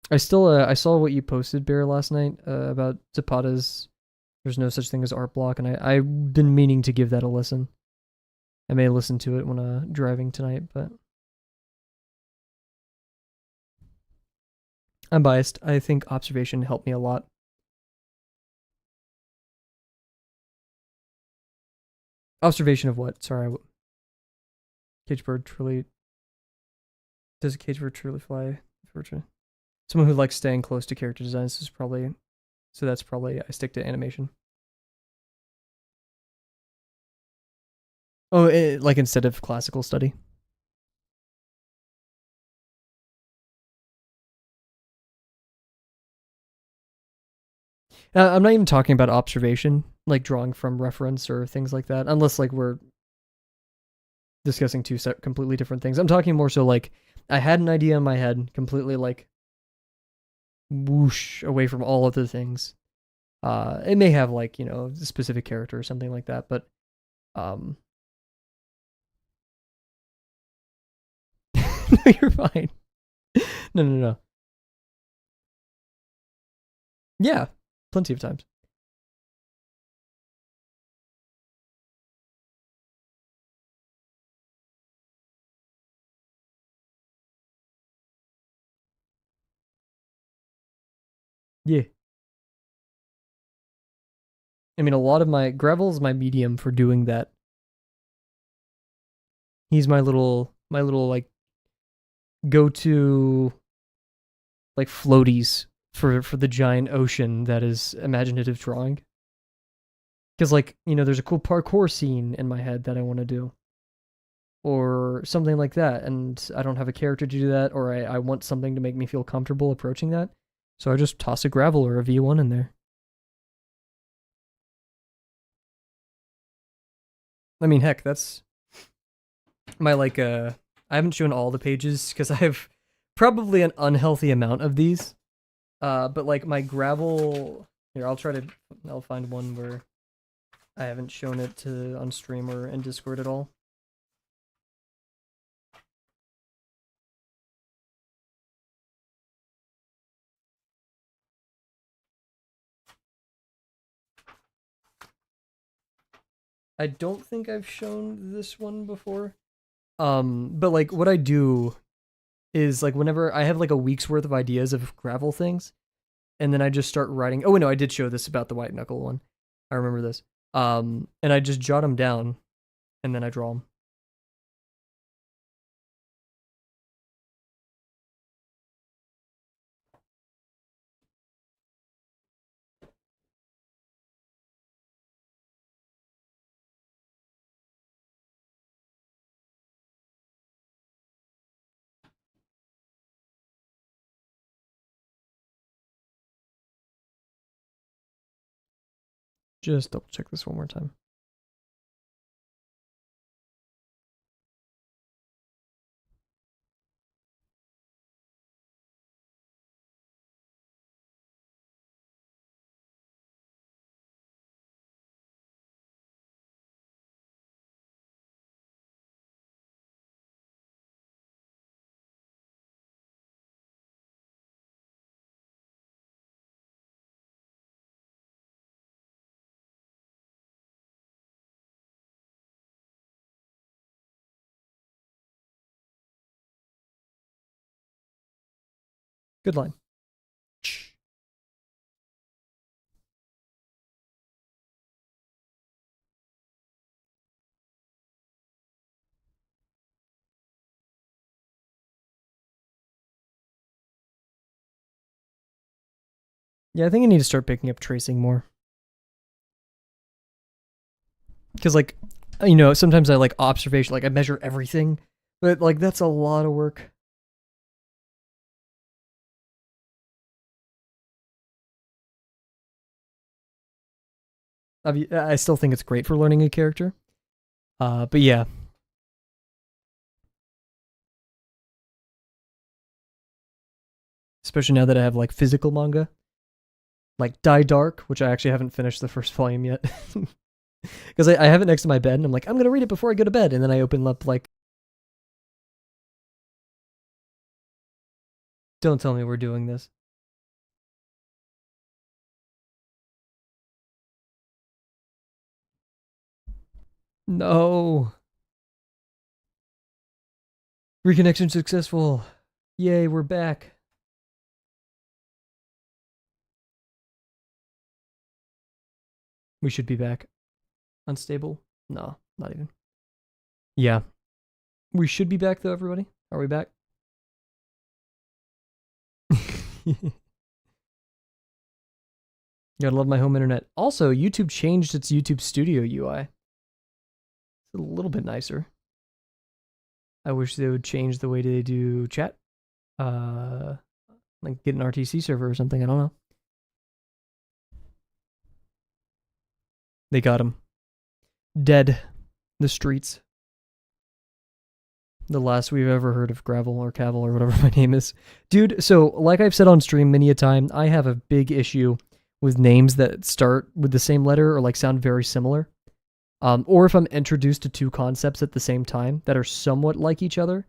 I saw what you posted, Bear, last night about Zapata's There's No Such Thing as Art Block, and I've been meaning to give that a listen. I may listen to it when driving tonight, but I'm biased. I think observation helped me a lot. Observation of what? Sorry. Cage bird truly. Does a cage bird truly fly? Someone who likes staying close to character designs is probably. So that's probably. I stick to animation. Oh, like instead of classical study. I'm not even talking about observation, like drawing from reference or things like that, unless like we're discussing two completely different things. I'm talking more so like I had an idea in my head, completely like whoosh away from all other things. It may have like a specific character or something like that, but no, you're fine. No. Yeah, plenty of times. Yeah. I mean, a lot of my Gravel's my medium for doing that. He's my little like go to like floaties for the giant ocean that is imaginative drawing. Because like there's a cool parkour scene in my head that I want to do, or something like that, and I don't have a character to do that, or I want something to make me feel comfortable approaching that, so I just toss a Gravel or a V1 in there. I mean, heck, that's my like I haven't shown all the pages because I have probably an unhealthy amount of these. But like my Gravel, Here, I'll find one where I haven't shown it to on stream or in Discord at all. I don't think I've shown this one before. But like what I do is like whenever I have like a week's worth of ideas of gravel things, and then I just start writing. Oh no, I did show this about the white knuckle one. I remember this. And I just jot them down, and then I draw them. Just double check this one more time. Good line. Yeah, I think I need to start picking up tracing more. Because like, you know, sometimes I like observation, like I measure everything, but like that's a lot of work. I still think it's great for learning a character. But yeah. Especially now that I have like physical manga. Like Die Dark, which I actually haven't finished the first volume yet. Because I have it next to my bed and I'm like, I'm going to read it before I go to bed. And then I open up like, don't tell me we're doing this. No. Reconnection successful. Yay, we're back. We should be back. Unstable? No, not even. Yeah. We should be back though, everybody. Are we back? Gotta love my home internet. Also, YouTube changed its YouTube Studio UI. It's a little bit nicer. I wish they would change the way they do chat. Like get an RTC server or something. I don't know. They got him. Dead. The streets. The last we've ever heard of Gravel or Kavel or whatever my name is. Dude, so like I've said on stream many a time, I have a big issue with names that start with the same letter or like sound very similar. Or if I'm introduced to two concepts at the same time that are somewhat like each other,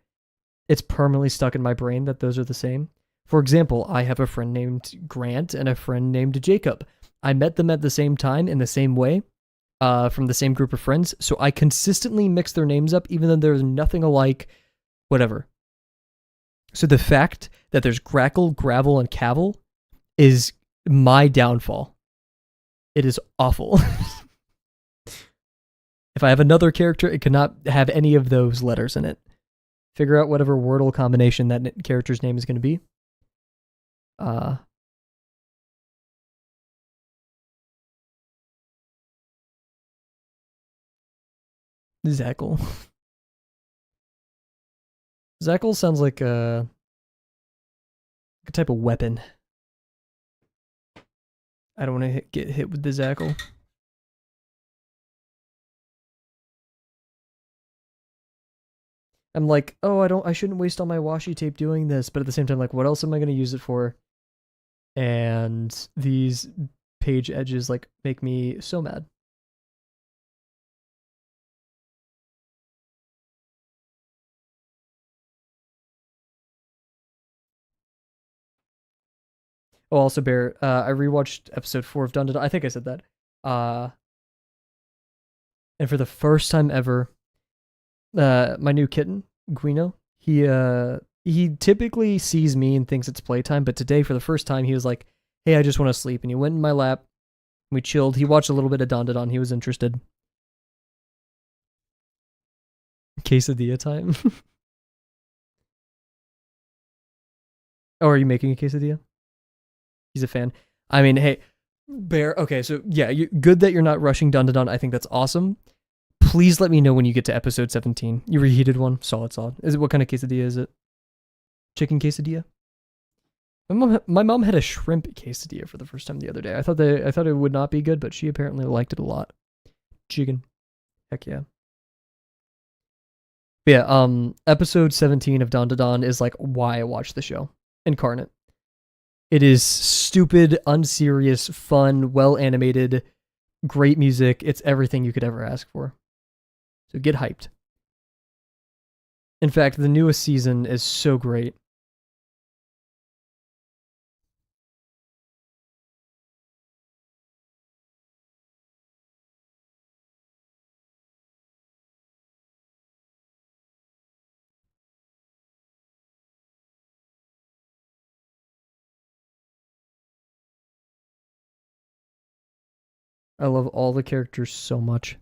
it's permanently stuck in my brain that those are the same. For example, I have a friend named Grant and a friend named Jacob. I met them at the same time in the same way, from the same group of friends, so I consistently mix their names up even though there's nothing alike, whatever. So the fact that there's Grackle, Gravel, and Kavel is my downfall. It is awful. If I have another character, it cannot have any of those letters in it. Figure out whatever Wordle combination that character's name is going to be. Zackle. Zackle sounds like a type of weapon. I don't want to get hit with the Zackle. I'm like, oh, I shouldn't waste all my washi tape doing this, but at the same time, like, what else am I going to use it for? And these page edges like make me so mad. Oh, also, Bear, I rewatched episode 4 of Dun. I think I said that. Uh, and for the first time ever, my new kitten, Guino, he typically sees me and thinks it's playtime, but today, for the first time, he was like, "Hey, I just want to sleep," and he went in my lap. We chilled. He watched a little bit of Don. He was interested. Quesadilla time. Oh, are you making a quesadilla? He's a fan. I mean, hey, Bear. Okay, so yeah, good that you're not rushing Don. I think that's awesome. Please let me know when you get to episode 17. You reheated one, solid. Is it, what kind of quesadilla is it? Chicken quesadilla. My mom had a shrimp quesadilla for the first time the other day. I thought it would not be good, but she apparently liked it a lot. Chicken, heck yeah. But yeah, episode 17 of Don is like why I watch the show. Incarnate. It is stupid, unserious, fun, well animated, great music. It's everything you could ever ask for. So get hyped. In fact, the newest season is so great. I love all the characters so much.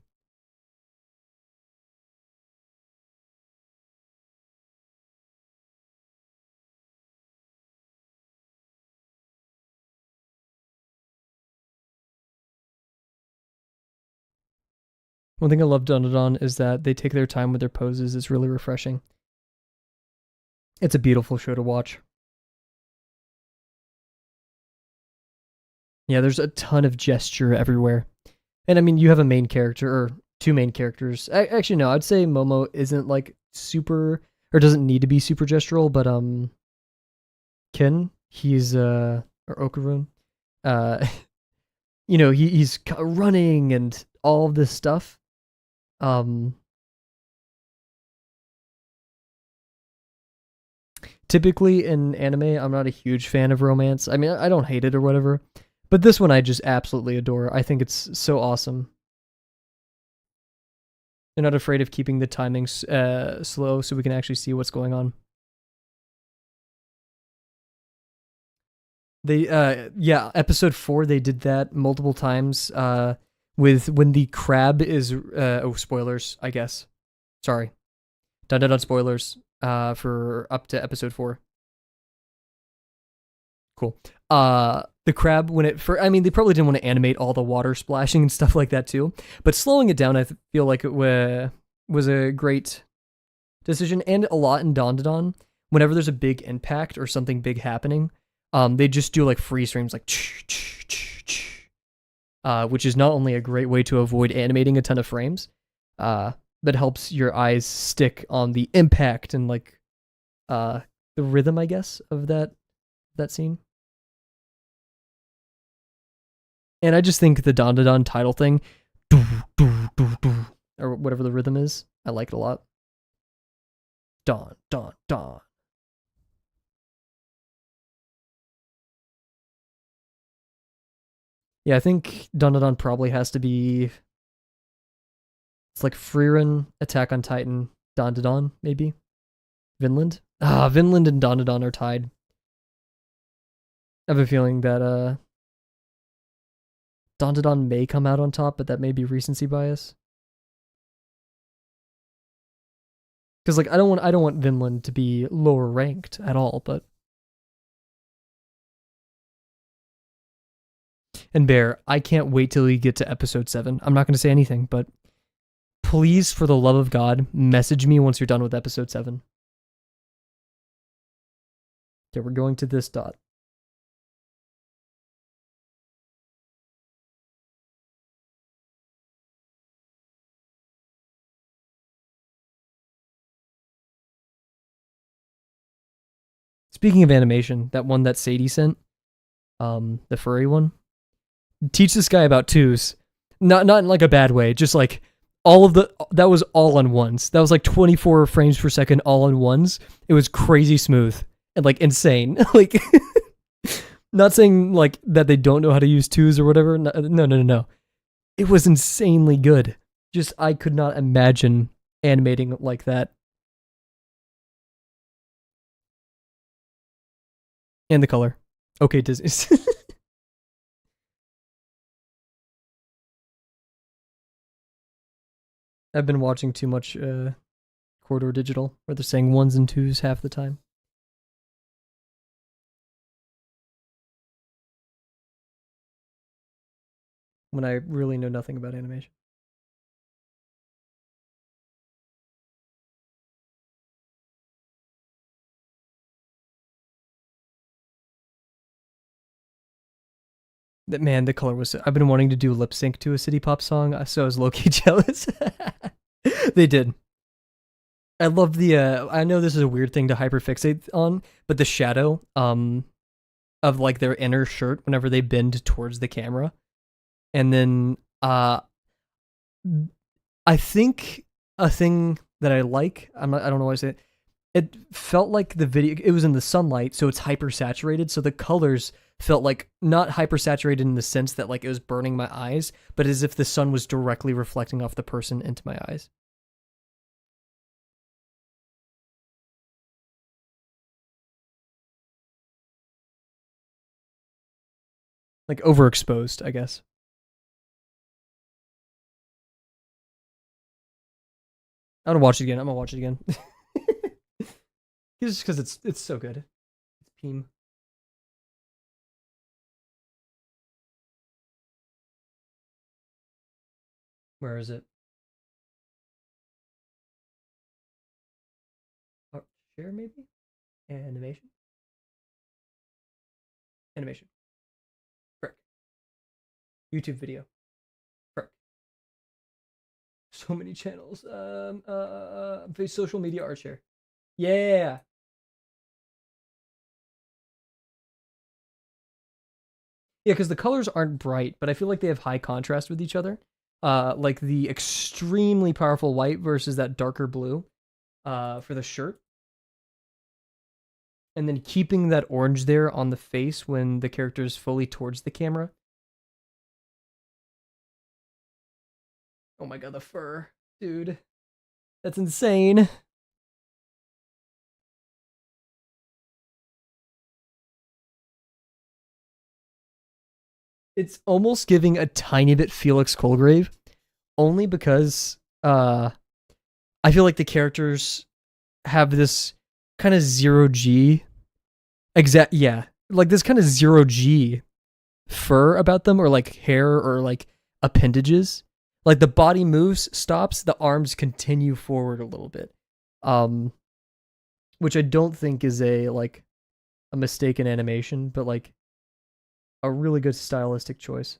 One thing I love Don is that they take their time with their poses. It's really refreshing. It's a beautiful show to watch. Yeah, there's a ton of gesture everywhere. And I mean, you have a main character, or two main characters. Actually, no, I'd say Momo isn't like super, or doesn't need to be super gestural, but Ken, he's, or Okarun, uh, he's running and all of this stuff. Typically in anime, I'm not a huge fan of romance. I mean, I don't hate it or whatever, but this one I just absolutely adore. I think it's so awesome. They're not afraid of keeping the timings slow so we can actually see what's going on. They yeah, episode 4 they did that multiple times with when the crab is oh, spoilers, I guess. Sorry. Dun spoilers for up to episode 4. Cool. The crab when it for I mean they probably didn't want to animate all the water splashing and stuff like that too, but slowing it down I feel like it was a great decision, and a lot in Don. Whenever there's a big impact or something big happening, they just do like freeze frames like which is not only a great way to avoid animating a ton of frames, but helps your eyes stick on the impact and like the rhythm, I guess, of that scene. And I just think the Don title thing, or whatever the rhythm is, I like it a lot. Don. Yeah, I think Don probably has to be. It's like Frieren, Attack on Titan, Don, maybe. Vinland. Vinland and Don are tied. I have a feeling that Don may come out on top, but that may be recency bias. Because like I don't want Vinland to be lower ranked at all, but and Bear, I can't wait till we get to episode 7. I'm not going to say anything, but please, for the love of God, message me once you're done with episode 7. Okay, we're going to this dot. Speaking of animation, that one that Sadie sent, the furry one, teach this guy about twos. Not in like a bad way, just like all of the that was all on ones. That was like 24 frames per second all on ones. It was crazy smooth and like insane. Like not saying like that they don't know how to use twos or whatever. No. It was insanely good. Just I could not imagine animating like that. And the color. Okay, Disney. I've been watching too much Corridor Digital, where they're saying ones and twos half the time. When I really know nothing about animation. That man, the color was. I've been wanting to do lip sync to a City Pop song, so I was low key jealous. They did. I love the. I know this is a weird thing to hyperfixate on, but the shadow of like their inner shirt whenever they bend towards the camera, and then I think a thing that I like. I don't know why I say it. It felt like the video. It was in the sunlight, so it's hyper saturated. So the colors felt like not hyper saturated in the sense that like it was burning my eyes, but as if the sun was directly reflecting off the person into my eyes. Like overexposed, I guess. I'm gonna watch it again. I'm gonna watch it again. Just because it's so good. It's Peem. Where is it? Oh, share maybe? Animation? Animation. Frick. YouTube video. Frick. So many channels. Social media art share. Yeah. Yeah, because the colors aren't bright, but I feel like they have high contrast with each other. Like the extremely powerful white versus that darker blue for the shirt. And then keeping that orange there on the face when the character is fully towards the camera. Oh my god, the fur. Dude. That's insane. It's almost giving a tiny bit Felix Colgrave, only because I feel like the characters have this kind of zero G yeah, like this kind of zero G fur about them, or like hair, or like appendages. Like the body moves, stops, the arms continue forward a little bit. Um which I don't think is a mistake in animation, but like a really good stylistic choice.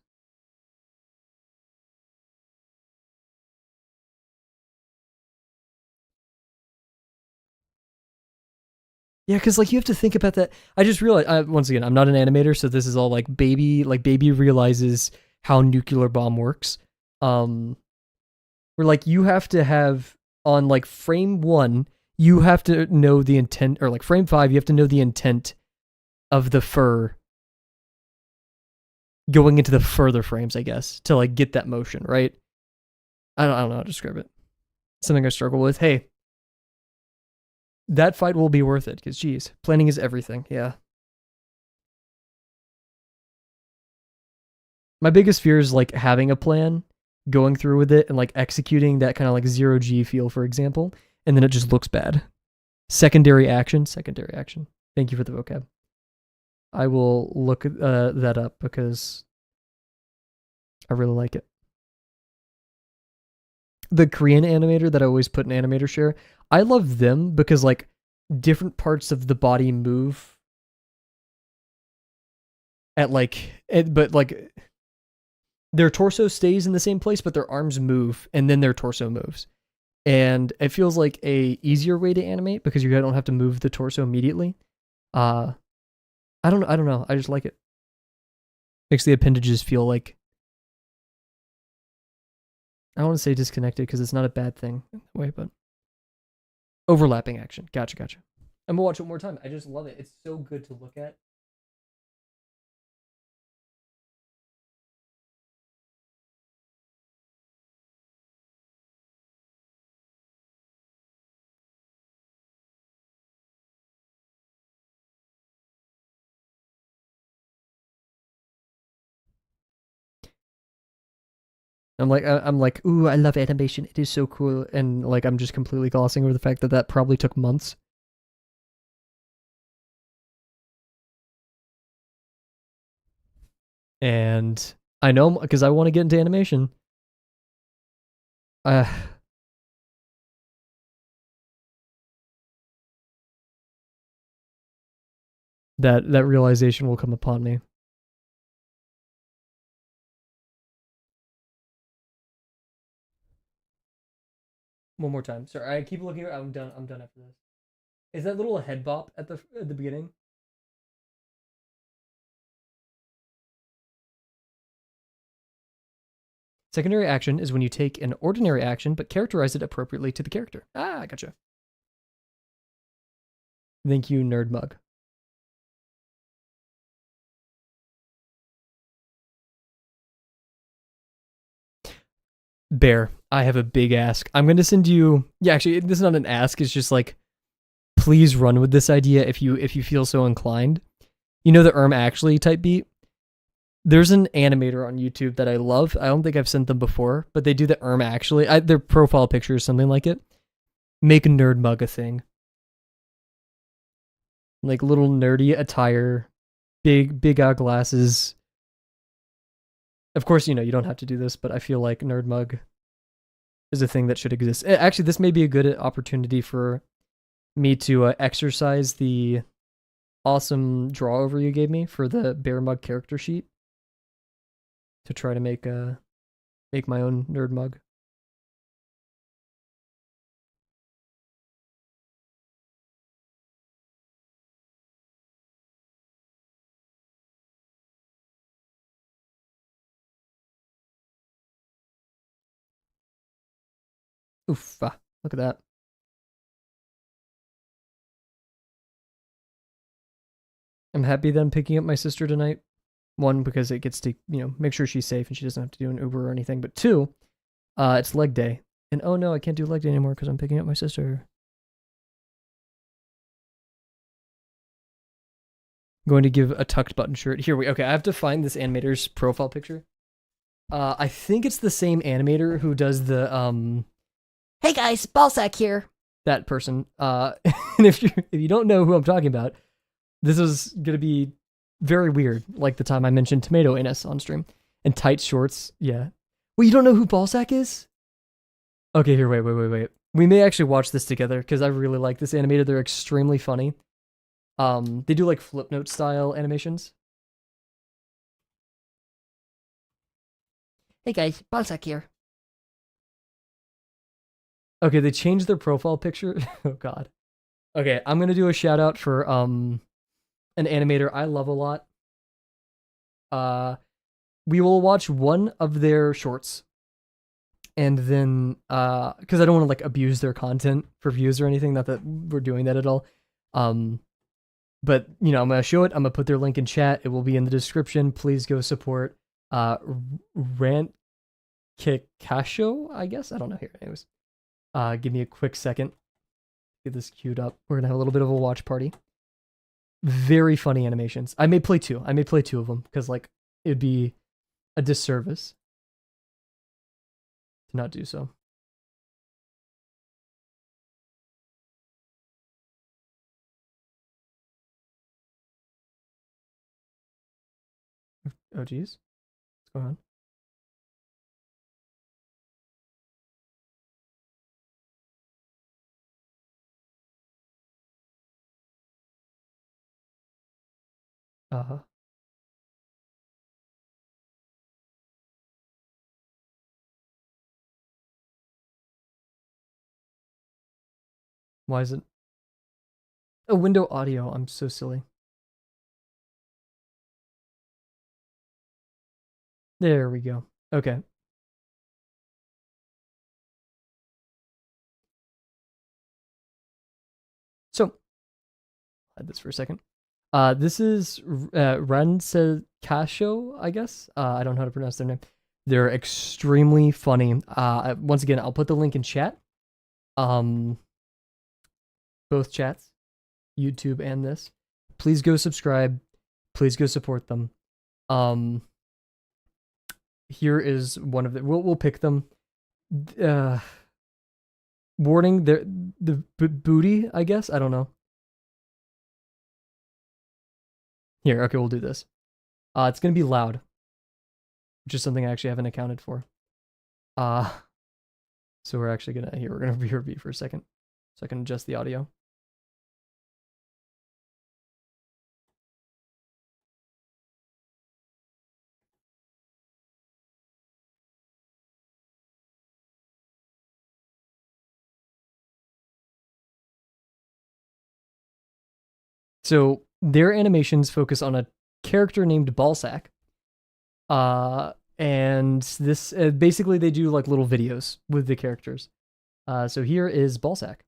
Yeah, because like you have to think about that. I just realized once again, I'm not an animator, so this is all like baby realizes how nuclear bomb works. Um, where like you have to have on like frame 1, you have to know the intent, or like frame 5, you have to know the intent of the fur going into the further frames, I guess, to like get that motion right. I don't know how to describe it. Something I struggle with. Hey, that fight will be worth it because geez, planning is everything. Yeah. My biggest fear is like having a plan, going through with it, and like executing that kind of like zero G feel, for example, and then it just looks bad. Secondary action. Thank you for the vocab. I will look that up because I really like it. The Korean animator that I always put in animator share, I love them because like different parts of the body move at but like their torso stays in the same place, but their arms move and then their torso moves. And it feels like a easier way to animate because you don't have to move the torso immediately. I don't know. I just like it. Makes the appendages feel like, I don't want to say disconnected because it's not a bad thing in a way, but overlapping action. Gotcha, gotcha. I'm gonna watch it one more time. I just love it. It's so good to look at. I'm like, ooh, I love animation. It is so cool, and like, I'm just completely glossing over the fact that that probably took months. And I know because I want to get into animation. Uh, that realization will come upon me. One more time. Sorry, I keep looking. I'm done. I'm done after this. Is that little head bop at the beginning? Secondary action is when you take an ordinary action but characterize it appropriately to the character. Ah, I gotcha. Thank you, Nerd Mug. Bear, I have a big ask. I'm gonna send you. Yeah, actually, this is not an ask. It's just like, please run with this idea if you feel so inclined. You know the actually type beat. There's an animator on YouTube that I love. I don't think I've sent them before, but they do the actually. Their profile picture is something like it. Make a Nerd Mug a thing. Like little nerdy attire, big glasses. Of course, you know you don't have to do this, but I feel like Nerd Mug is a thing that should exist. Actually, this may be a good opportunity for me to exercise the awesome draw over you gave me for the Bear Mug character sheet to try to make my own Nerd Mug. Oof! Look at that. I'm happy that I'm picking up my sister tonight. One, because it gets to make sure she's safe and she doesn't have to do an Uber or anything. But two, it's leg day, and oh no, I can't do leg day anymore because I'm picking up my sister. I'm going to give a tucked button shirt. Here we okay. I have to find this animator's profile picture. I think it's the same animator who does the Hey guys, Ballsack here. That person. And if you don't know who I'm talking about, this is gonna be very weird. Like the time I mentioned tomato anus on stream and tight shorts. Yeah. Well, you don't know who Ballsack is? Okay, here. Wait. We may actually watch this together because I really like this animator. They're extremely funny. They do like Flipnote style animations. Hey guys, Ballsack here. Okay, they changed their profile picture. Oh god. Okay, I'm gonna do a shout out for an animator I love a lot. We will watch one of their shorts, and then because I don't want to like abuse their content for views or anything. Not that we're doing that at all. But I'm gonna show it. I'm gonna put their link in chat. It will be in the description. Please go support rancecascho, I guess. I don't know. Here, anyways. Give me a quick second. Get this queued up. We're gonna have a little bit of a watch party. Very funny animations. I may play two. Of them because like it'd be a disservice to not do so. Oh geez, what's going on? Uh-huh. Why is it a window audio? I'm so silly. There we go. Okay. So, hide this for a second. This is rancecascho, I guess. I don't know how to pronounce their name. They're extremely funny. Once again, I'll put the link in chat. Both chats, YouTube and this. Please go subscribe. Please go support them. Here is one of the. We'll pick them. Warning, the booty, I guess. I don't know. Here, okay, we'll do this. It's gonna be loud, which is something I actually haven't accounted for. So we're actually gonna we're gonna BRB for a second, so I can adjust the audio. So their animations focus on a character named Ballsack. And this basically they do like little videos with the characters. So here is Ballsack.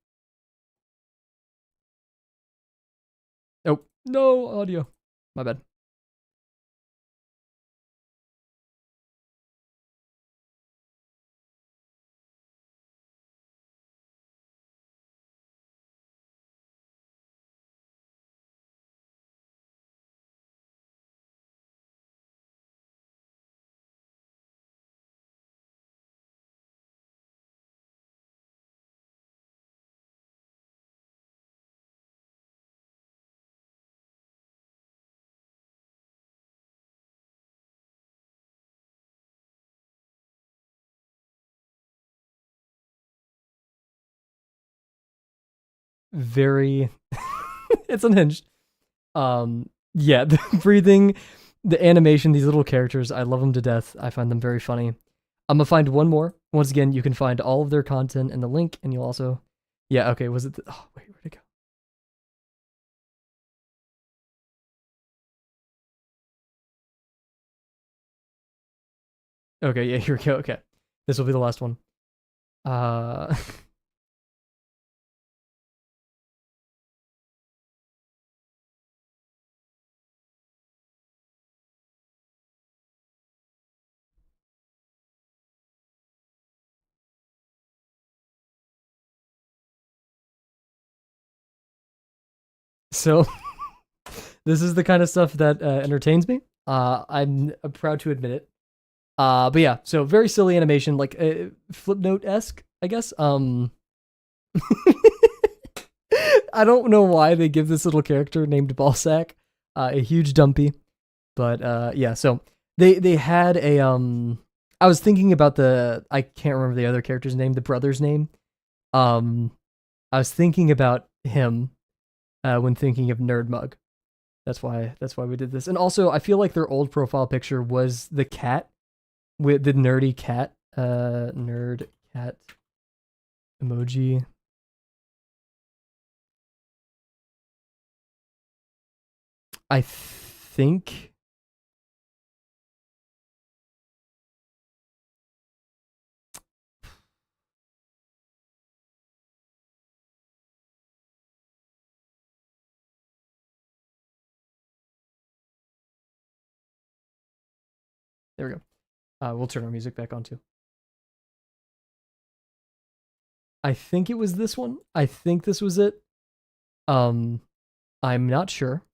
Oh, no audio. My bad. Very it's unhinged. Yeah, the breathing, the animation, these little characters, I love them to death. I find them very funny. I'm gonna find one more. Once again, you can find all of their content in the link, and you'll also, yeah, okay, was it? Oh wait, where'd it go? Okay, yeah, here we go. Okay, this will be the last one. Uh, so this is the kind of stuff that entertains me. I'm proud to admit it. But yeah, so very silly animation, like Flipnote esque, I guess. I don't know why they give this little character named Ballsack a huge dumpy, but yeah. So they had a I was thinking about I can't remember the other character's name, the brother's name. I was thinking about him when thinking of Nerd Mug. That's why we did this. And also, I feel like their old profile picture was the cat with the nerdy cat, nerd cat emoji. I think there we go. We'll turn our music back on too. I think it was this one. I think this was it. I'm not sure.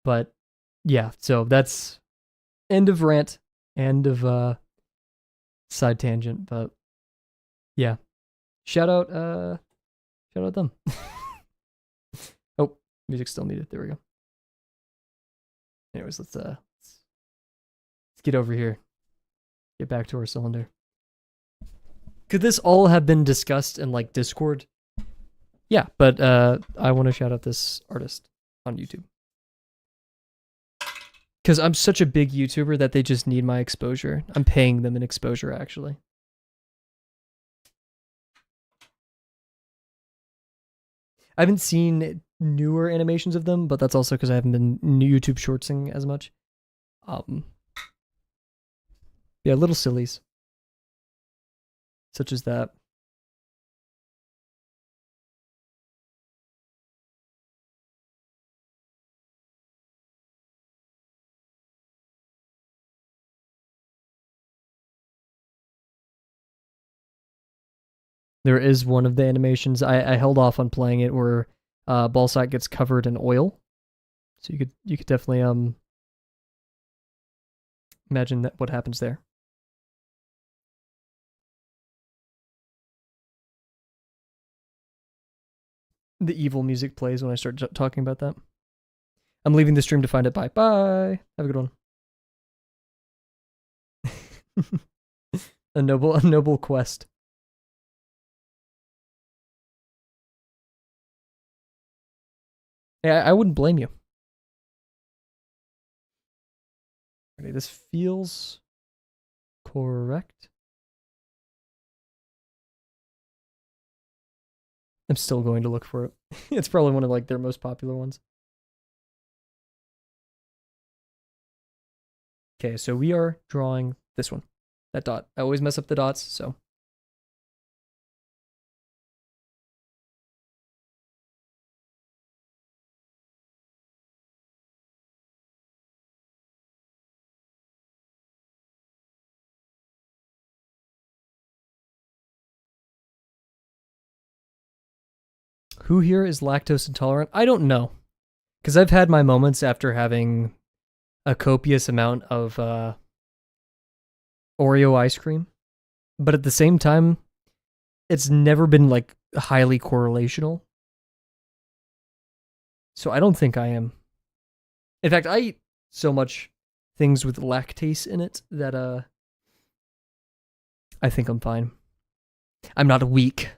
But yeah, so that's end of rant, end of side tangent, but yeah. Shout out them. Oh, music still needed. There we go. Anyways, let's get over here. Get back to our cylinder. Could this all have been discussed in like Discord? Yeah, but I want to shout out this artist on YouTube. Because I'm such a big YouTuber that they just need my exposure. I'm paying them an exposure, actually. I haven't seen newer animations of them, but that's also because I haven't been YouTube shortsing as much. Um, yeah, little sillies, such as that. There is one of the animations I held off on playing it where Ballsack gets covered in oil, so you could definitely imagine that what happens there. The evil music plays when I start talking about that. I'm leaving the stream to find it. Bye bye. Have a good one. a noble quest. Yeah, I wouldn't blame you. Okay, this feels correct. I'm still going to look for it. It's probably one of like their most popular ones. Okay, so we are drawing this one. That dot. I always mess up the dots, so. Who here is lactose intolerant? I don't know. Because I've had my moments after having a copious amount of Oreo ice cream. But at the same time, it's never been like highly correlational. So I don't think I am. In fact, I eat so much things with lactase in it that I think I'm fine. I'm not weak.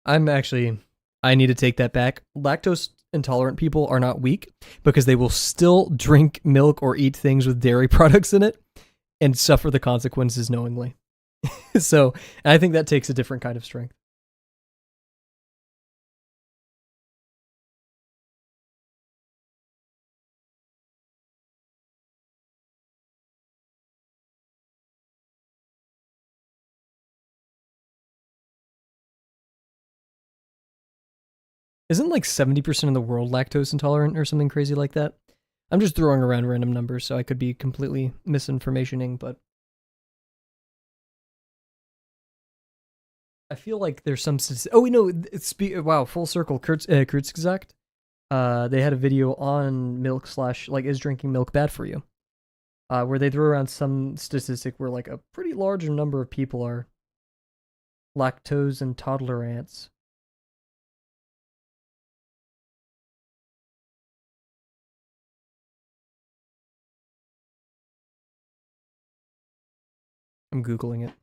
I need to take that back. Lactose intolerant people are not weak because they will still drink milk or eat things with dairy products in it and suffer the consequences knowingly. So I think that takes a different kind of strength. Isn't like 70% of the world lactose intolerant or something crazy like that? I'm just throwing around random numbers, so I could be completely misinformationing, but I feel like there's some. Oh, we know. Wow, full circle. Kurt's exact. They had a video on milk slash like is drinking milk bad for you, where they threw around some statistic where like a pretty large number of people are lactose intolerants. I'm googling it.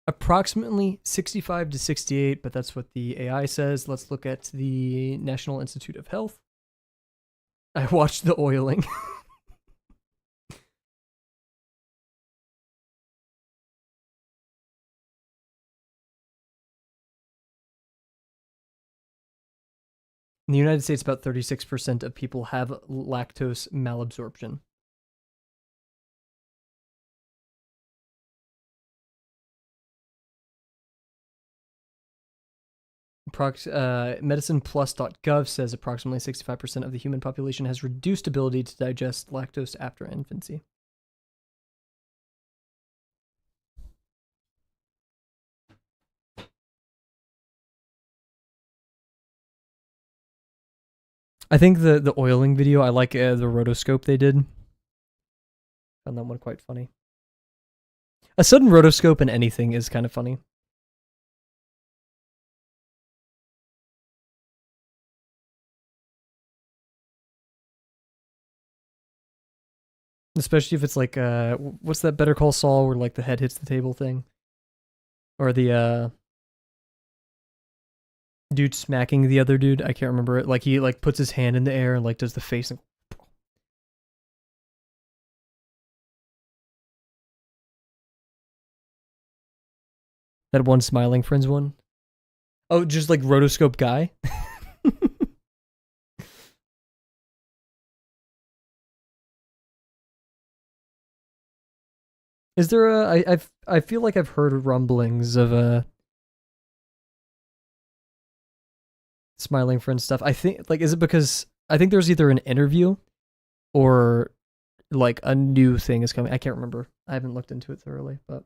Approximately 65 to 68, but that's what the AI says. Let's look at the National Institute of Health. I watched the oiling. In the United States, about 36% of people have lactose malabsorption. MedicinePlus.gov says approximately 65% of the human population has reduced ability to digest lactose after infancy. I think the oiling video, I like the rotoscope they did. Found that one quite funny. A sudden rotoscope in anything is kind of funny. Especially if it's like, what's that Better Call Saul where like the head hits the table thing? Or the, dude smacking the other dude. I can't remember it. Like he like puts his hand in the air and like does the face. And... That one Smiling Friends one. Oh, just like rotoscope guy. Is there a? I feel like I've heard rumblings of a Smiling Friends stuff. I think like is it because I think there's either an interview or like a new thing is coming. I can't remember. I haven't looked into it thoroughly, but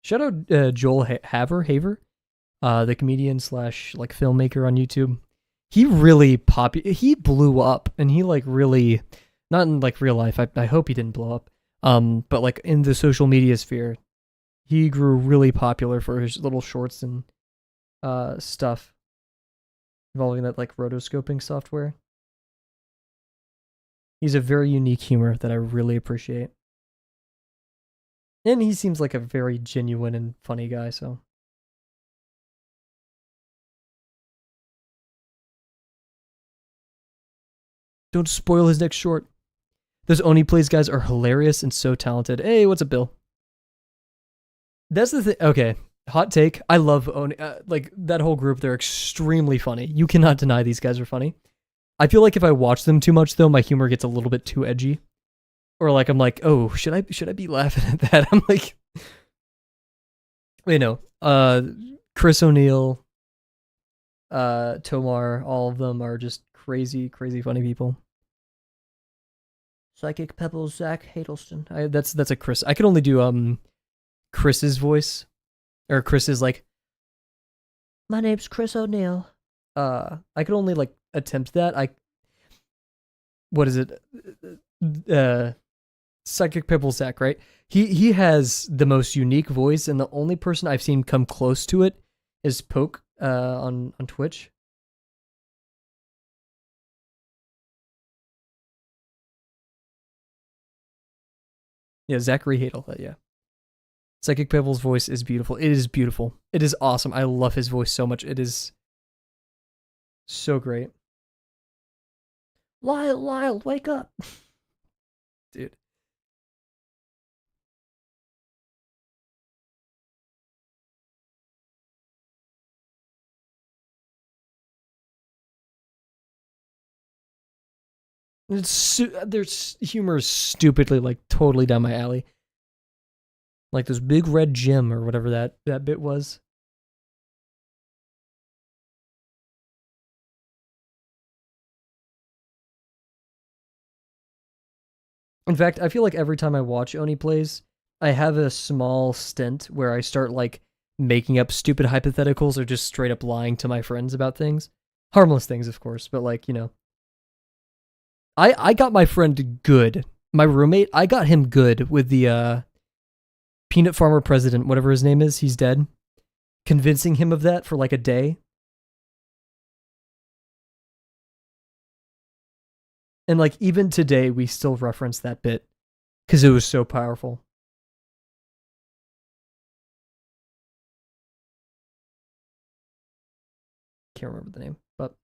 shout out Joel Haver, the comedian slash like filmmaker on YouTube. He really he blew up, and he like really, not in like real life. I hope he didn't blow up. But like in the social media sphere, he grew really popular for his little shorts and stuff involving that like rotoscoping software. He's a very unique humor that I really appreciate. And he seems like a very genuine and funny guy, so. Don't spoil his next short. Those Oni Plays guys are hilarious and so talented. Hey, what's up, Bill? That's the thing. Okay, hot take. I love Oni. Like, that whole group, they're extremely funny. You cannot deny these guys are funny. I feel like if I watch them too much, though, my humor gets a little bit too edgy. Or like, I'm like, oh, should I be laughing at that? I'm like, you know, Chris O'Neill, Tomar, all of them are just crazy, crazy funny people. Psychic Pebbles, Zach Hadelston. That's a Chris. I can only do Chris's voice, or Chris's like, my name's Chris O'Neill. I could only like attempt that. What is it? Psychic Pebbles, Zach, right? He has the most unique voice, and the only person I've seen come close to it is Poke on Twitch. Yeah, Zachary Hadel. Yeah. Psychic Pebbles' voice is beautiful. It is beautiful. It is awesome. I love his voice so much. It is so great. Lyle, wake up. Dude. Their humor is stupidly like totally down my alley. Like this big red gym or whatever that bit was. In fact, I feel like every time I watch Oni Plays, I have a small stint where I start like making up stupid hypotheticals or just straight up lying to my friends about things. Harmless things, of course, but like, you know. I got my friend good. My roommate, I got him good with the peanut farmer president, whatever his name is, he's dead. Convincing him of that for like a day. And like even today we still reference that bit because it was so powerful. Can't remember the name, but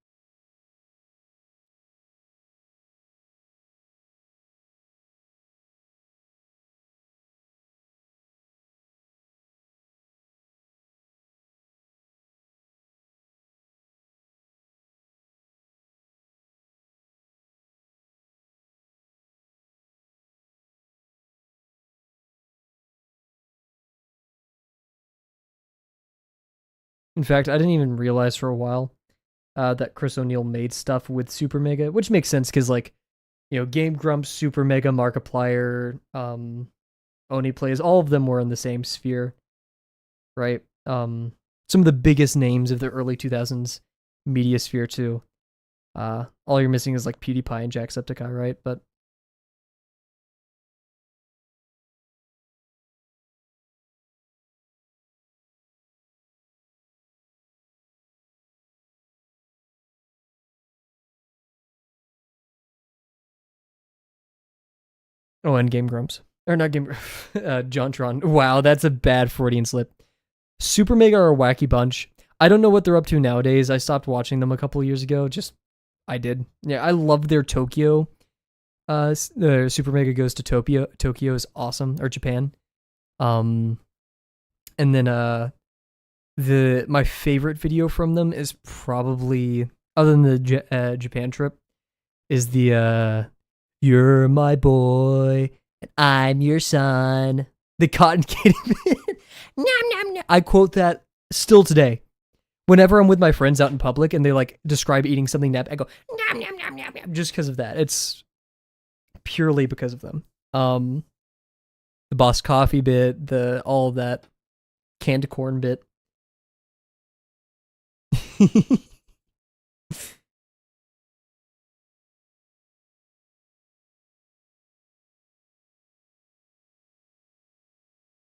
in fact, I didn't even realize for a while that Chris O'Neill made stuff with Super Mega, which makes sense because like, you know, Game Grumps, Super Mega, Markiplier, Oni Plays, all of them were in the same sphere, right? Some of the biggest names of the early 2000s media sphere too. All you're missing is like PewDiePie and Jacksepticeye, right? But Oh, and Game Grumps. Or not Game Jontron. Wow, that's a bad Freudian slip. Super Mega are a wacky bunch. I don't know what they're up to nowadays. I stopped watching them a couple of years ago. I did. Yeah, I loved their Tokyo. Super Mega goes to Tokyo. Tokyo is awesome, or Japan. And then my favorite video from them is probably, other than the Japan trip, is the "You're my boy and I'm your son." The cotton candy bit. Nom, nom, nom. I quote that still today. Whenever I'm with my friends out in public and they like describe eating something nappy, I go nom nom nom nom nom, just because of that. It's purely because of them. The Boss Coffee bit, all of that canned corn bit.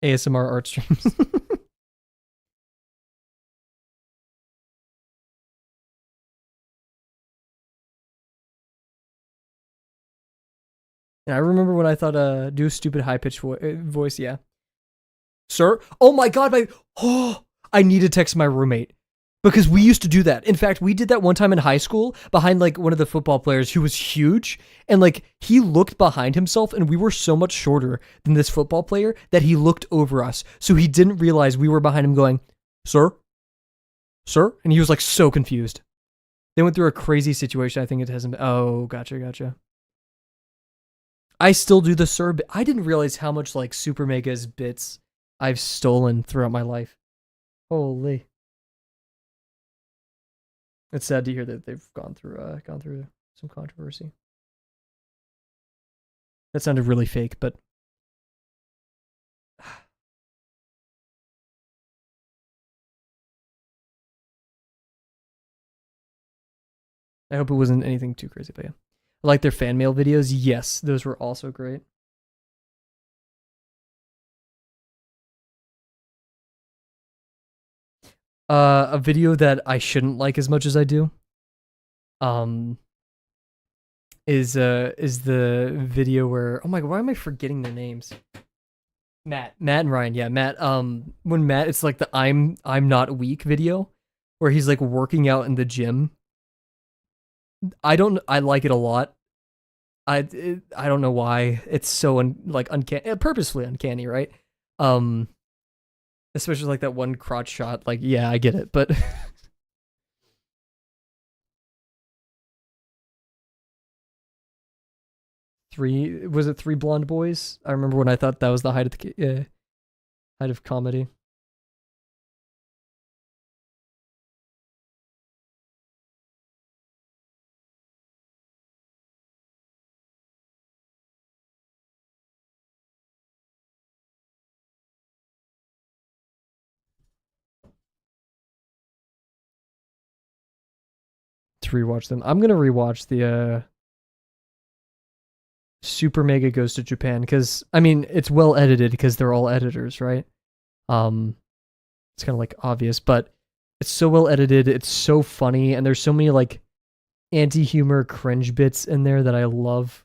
ASMR art streams. And I remember when I thought, do a stupid high pitched voice. Yeah, sir. Oh my god, I need to text my roommate because we used to do that. In fact, we did that one time in high school behind like one of the football players who was huge, and like he looked behind himself, and we were so much shorter than this football player that he looked over us, so he didn't realize we were behind him going, "Sir, sir," and he was like so confused. They went through a crazy situation. I think it hasn't. Oh, gotcha. I still do the sir bit. I didn't realize how much like Super Mega's bits I've stolen throughout my life. Holy. It's sad to hear that they've gone through some controversy. That sounded really fake, but I hope it wasn't anything too crazy. But yeah, I like their fan mail videos. Yes, those were also great. A video that I shouldn't like as much as I do. Is the video where, oh my god, why am I forgetting their names? Matt and Ryan. Yeah, Matt. When Matt, it's like the I'm not weak video where he's like working out in the gym. I like it a lot. I don't know why it's so uncanny, purposefully uncanny, right? Especially like that one crotch shot. Like, yeah, I get it, but three blonde boys? I remember when I thought that was the height of the height of comedy. To rewatch them, I'm gonna rewatch the Super Mega Goes to Japan because I mean it's well edited because they're all editors, right? It's kind of like obvious, but it's so well edited. It's so funny, and there's so many like anti-humor cringe bits in there that I love.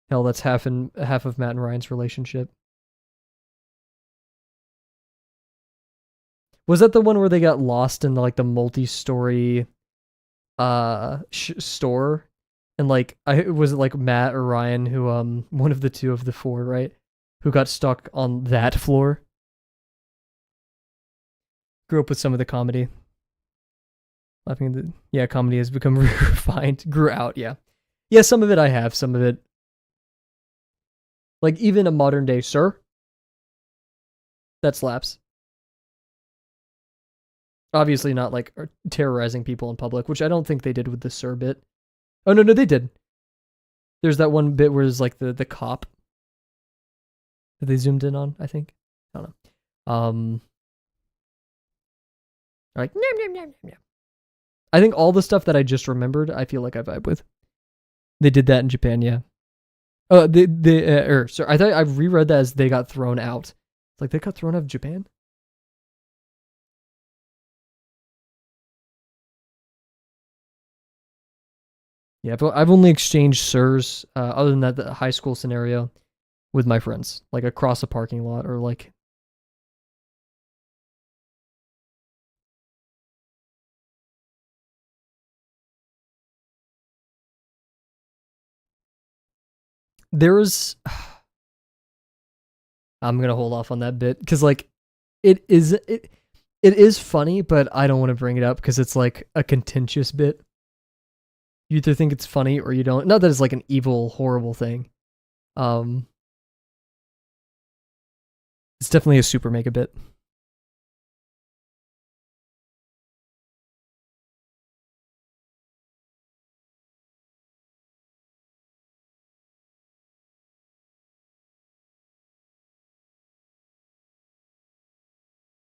Hell, that's half of Matt and Ryan's relationship. Was that the one where they got lost in like the multi-story store? And like was it like Matt or Ryan who one of the two of the four, right? Who got stuck on that floor? Grew up with some of the comedy. Laughing at the yeah, comedy has become refined. Grew out, yeah. Yeah, some of it I have, some of it like even a modern day sir. That slaps. Obviously not like terrorizing people in public, which I don't think they did with the sir bit. Oh no, they did. There's that one bit where it's like the cop that they zoomed in on, I think. I don't know. Like nom, nom, nom, nom. I think all the stuff that I just remembered, I feel like I vibe with. They did that in Japan, yeah. Oh, sorry, I thought I reread that as they got thrown out. It's like they got thrown out of Japan? Yeah, but I've only exchanged sirs, other than that, the high school scenario, with my friends, like across a parking lot or like. There's. I'm gonna hold off on that bit because like, it is funny, but I don't want to bring it up because it's like a contentious bit. You either think it's funny or you don't. Not that it's like an evil, horrible thing. Um, it's definitely a super mega bit.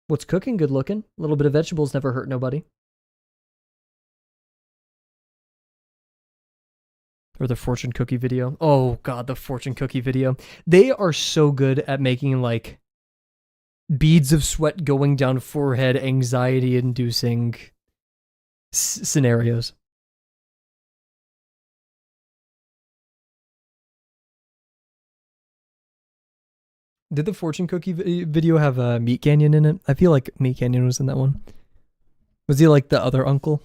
What's cooking? Good looking. A little bit of vegetables never hurt nobody. Or the fortune cookie video. Oh god, the fortune cookie video. They are so good at making like beads of sweat going down forehead, anxiety inducing scenarios. Did the fortune cookie video have a Meat Canyon in it? I feel like Meat Canyon was in that one. Was he like the other uncle?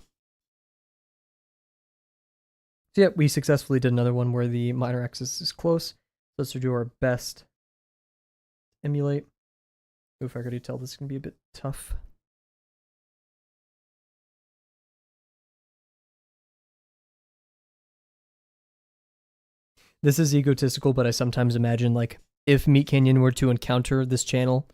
So yeah, we successfully did another one where the minor axis is close. Let's do our best. Emulate. Oof, I already tell this is gonna be a bit tough. This is egotistical, but I sometimes imagine like if Meat Canyon were to encounter this channel,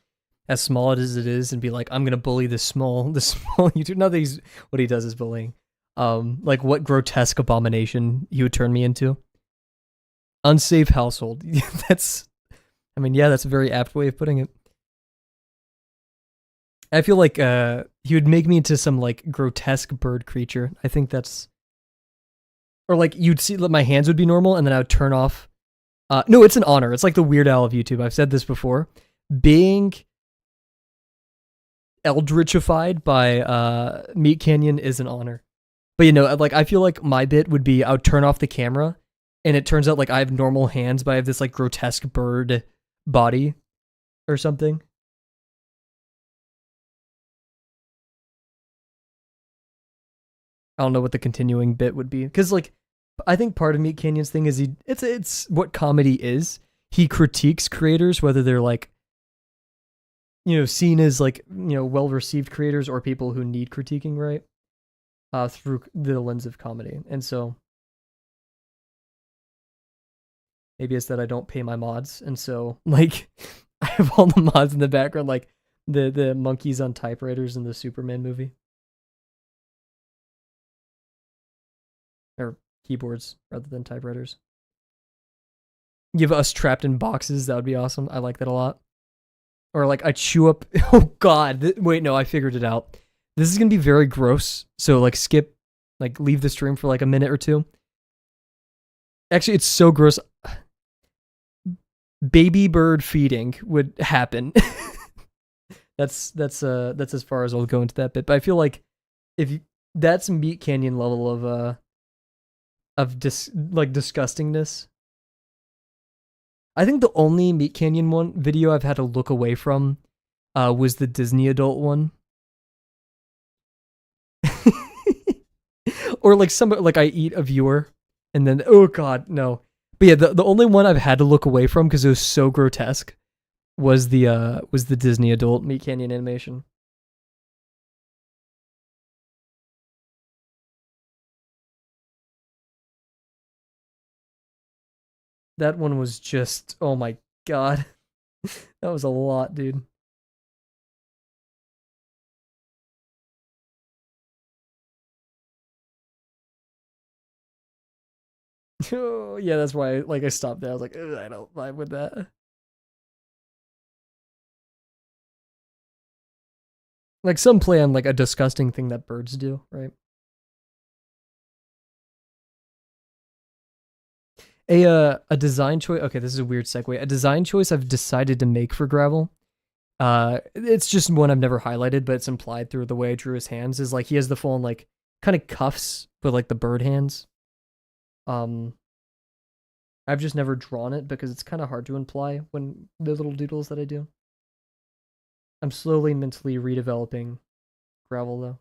as small as it is, and be like, I'm gonna bully this small YouTube. Not that he's what he does is bullying. Like what grotesque abomination he would turn me into. Unsafe household. That's, I mean, yeah, that's a very apt way of putting it. I feel like he would make me into some like grotesque bird creature. I think that's, or like you'd see that my hands would be normal, and then I would turn off. No, it's an honor. It's like the Weird Al of YouTube. I've said this before. Being eldritchified by Meat Canyon is an honor. But you know, like I feel like my bit would be I would turn off the camera, and it turns out like I have normal hands, but I have this like grotesque bird body or something. I don't know what the continuing bit would be because like I think part of Meat Canyon's thing is it's what comedy is. He critiques creators whether they're like seen as like well received creators or people who need critiquing, right? Through the lens of comedy, and so maybe it's that I don't pay my mods, and so like I have all the mods in the background, like the monkeys on typewriters in the Superman movie. Or keyboards rather than typewriters. Give us trapped in boxes. That would be awesome. I like that a lot. Or like I chew up. Oh God! Wait, no, I figured it out. This is gonna be very gross. So like skip, like leave the stream for like a minute or two. Actually, it's so gross. Baby bird feeding would happen. that's as far as I'll go into that bit. But I feel like if you, that's Meat Canyon level of disgustingness. I think the only Meat Canyon one video I've had to look away from was the Disney adult one. Or like like I eat a viewer and then oh god, no. But yeah, the only one I've had to look away from because it was so grotesque was the Disney adult Meat Canyon animation. That one was just, oh my god. That was a lot, dude. Oh, yeah, that's why I stopped there. I was like, I don't vibe with that. Like some play on like a disgusting thing that birds do, right? A design choice. Okay, this is a weird segue. A design choice I've decided to make for Gravel. It's just one I've never highlighted, but it's implied through the way I drew his hands. Is like he has the full like kind of cuffs, but like the bird hands. I've just never drawn it because it's kind of hard to imply when the little doodles that I do. I'm slowly mentally redeveloping gravel though.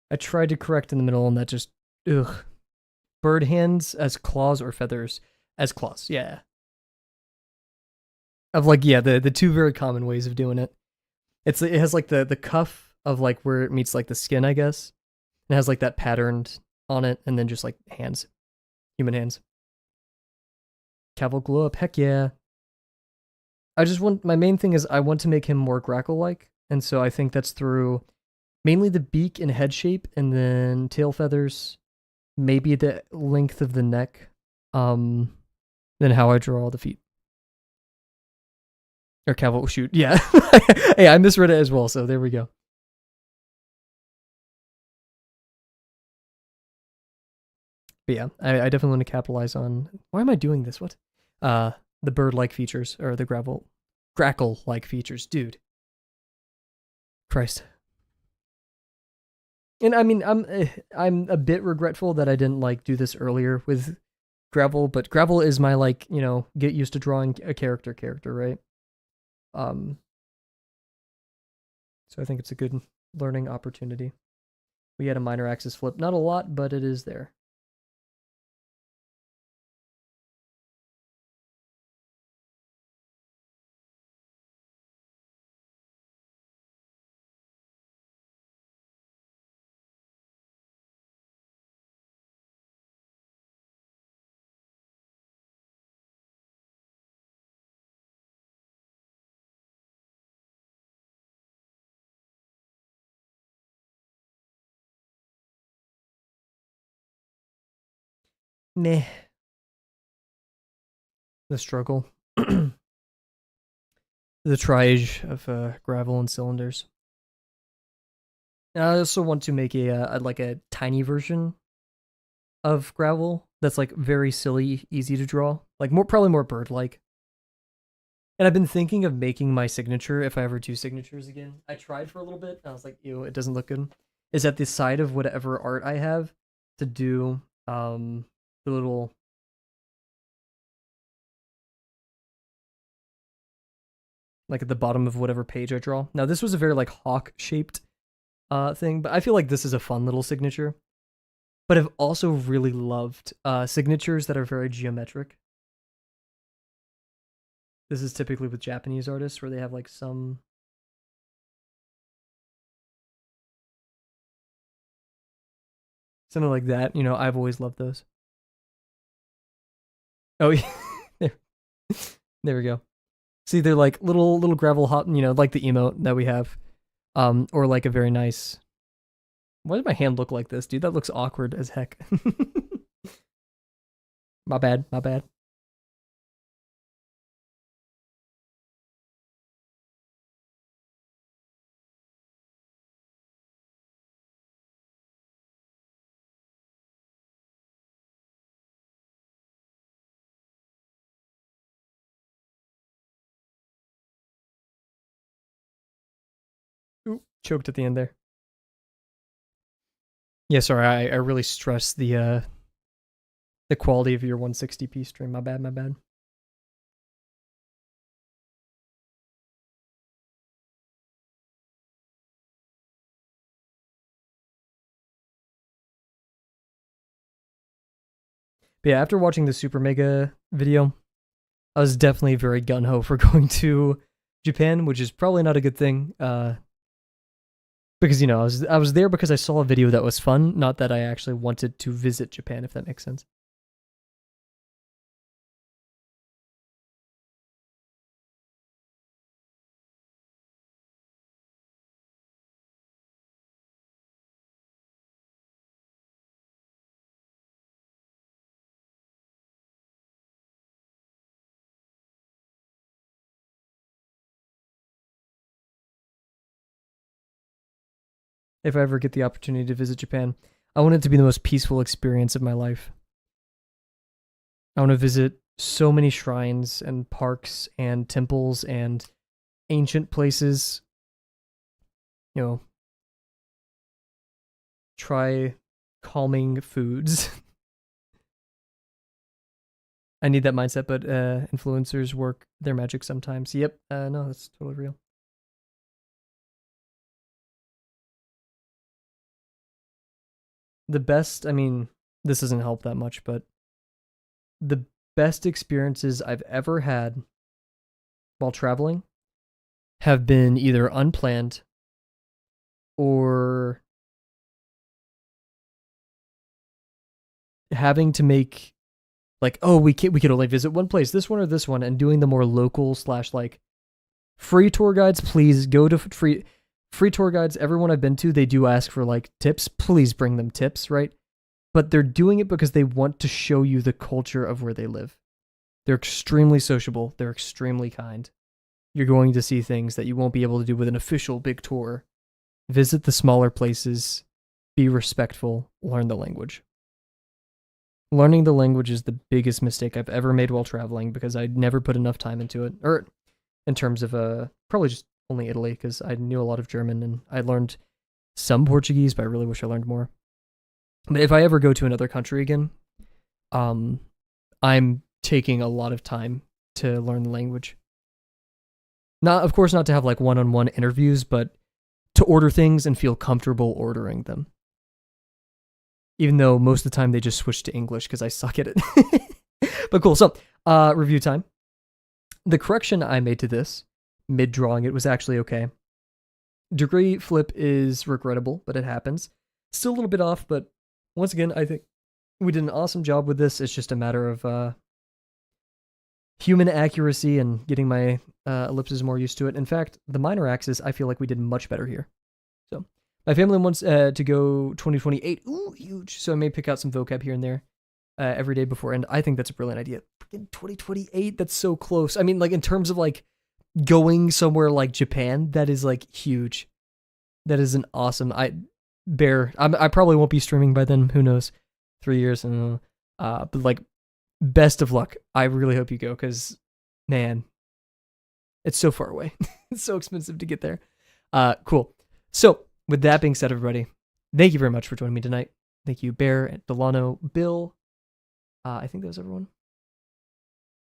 I tried to correct in the middle and that just ugh. Bird hands as claws or feathers as claws. Yeah. Of like yeah, the two very common ways of doing it. It has like the cuff of like where it meets like the skin, I guess. It has like that patterned on it, and then just like hands, human hands. Kavel glow up, heck yeah. I just want my main thing is I want to make him more grackle like, and so I think that's through mainly the beak and head shape, and then tail feathers, maybe the length of the neck, then how I draw all the feet. Or Kavel, shoot, yeah. Hey, I misread it as well, so there we go. But yeah, I definitely want to capitalize on. Why am I doing this? What? The bird-like features or the grackle-like features, dude. Christ. And I mean, I'm a bit regretful that I didn't like do this earlier with Gravel, but Gravel is my like get used to drawing a character, right? Um, so I think it's a good learning opportunity. We had a minor axis flip, not a lot, but it is there. Meh. The struggle. The triage of gravel and cylinders. And I also want to make a tiny version of gravel that's like very silly, easy to draw, like probably more bird-like. And I've been thinking of making my signature if I ever do signatures again. I tried for a little bit, and I was like, ew, it doesn't look good. Is at the side of whatever art I have to do the little like at the bottom of whatever page I draw. Now this was a very like hawk shaped thing, but I feel like this is a fun little signature. But I've also really loved signatures that are very geometric. This is typically with Japanese artists where they have like something like that. I've always loved those. Oh, yeah. There we go. See, they're like little gravel hop, like the emote that we have, or like a very nice. Why does my hand look like this, dude? That looks awkward as heck. My bad. Ooh, choked at the end there. Yeah, sorry, I really stress the quality of your 160p stream. My bad. But yeah, after watching the Super Mega video, I was definitely very gung-ho for going to Japan, which is probably not a good thing. Because I was there because I saw a video that was fun, not that I actually wanted to visit Japan, if that makes sense. if I ever get the opportunity to visit Japan. I want it to be the most peaceful experience of my life. I want to visit so many shrines and parks and temples and ancient places. You know, try calming foods. I need that mindset, but influencers work their magic sometimes. Yep, no, that's totally real. The best, I mean, this doesn't help that much, but the best experiences I've ever had while traveling have been either unplanned or having to make like, oh, we could only visit one place, this one or this one, and doing the more local slash like free tour guides. Please go to free tour guides. Everyone I've been to, they do ask for like tips. Please bring them tips, right? But they're doing it because they want to show you the culture of where they live. They're extremely sociable. They're extremely kind. You're going to see things that you won't be able to do with an official big tour. Visit the smaller places. Be respectful. Learn the language. Learning the language is the biggest mistake I've ever made while traveling because I never put enough time into it. Or in terms of probably just only Italy because I knew a lot of German and I learned some Portuguese, but I really wish I learned more. But if I ever go to another country again, I'm taking a lot of time to learn the language. Not, of course, not to have like one-on-one interviews, but to order things and feel comfortable ordering them. Even though most of the time they just switch to English because I suck at it. But cool. So, review time. The correction I made to this, mid-drawing it, was actually okay. Degree flip is regrettable, but it happens. Still a little bit off, but once again, I think we did an awesome job with this. It's just a matter of human accuracy and getting my ellipses more used to it. In fact, the minor axis, I feel like we did much better here. So, my family wants to go 2028. Ooh, huge. So I may pick out some vocab here and there every day before. And I think that's a brilliant idea. Freaking 2028, that's so close. I mean, like in terms of like going somewhere like Japan, that is like huge. That is an awesome. I probably won't be streaming by then. Who knows? 3 years. But like, best of luck. I really hope you go because, man, it's so far away. It's so expensive to get there. Cool. So, with that being said, everybody, thank you very much for joining me tonight. Thank you, Bear, Delano, Bill. I think that was everyone.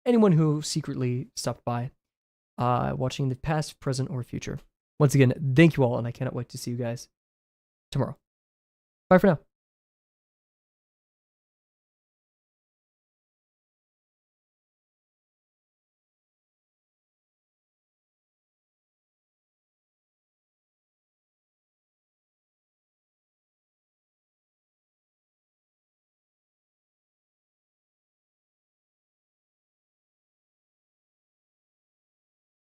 Anyone who secretly stopped by, watching the past, present, or future. Once again, thank you all, and I cannot wait to see you guys tomorrow. Bye for now.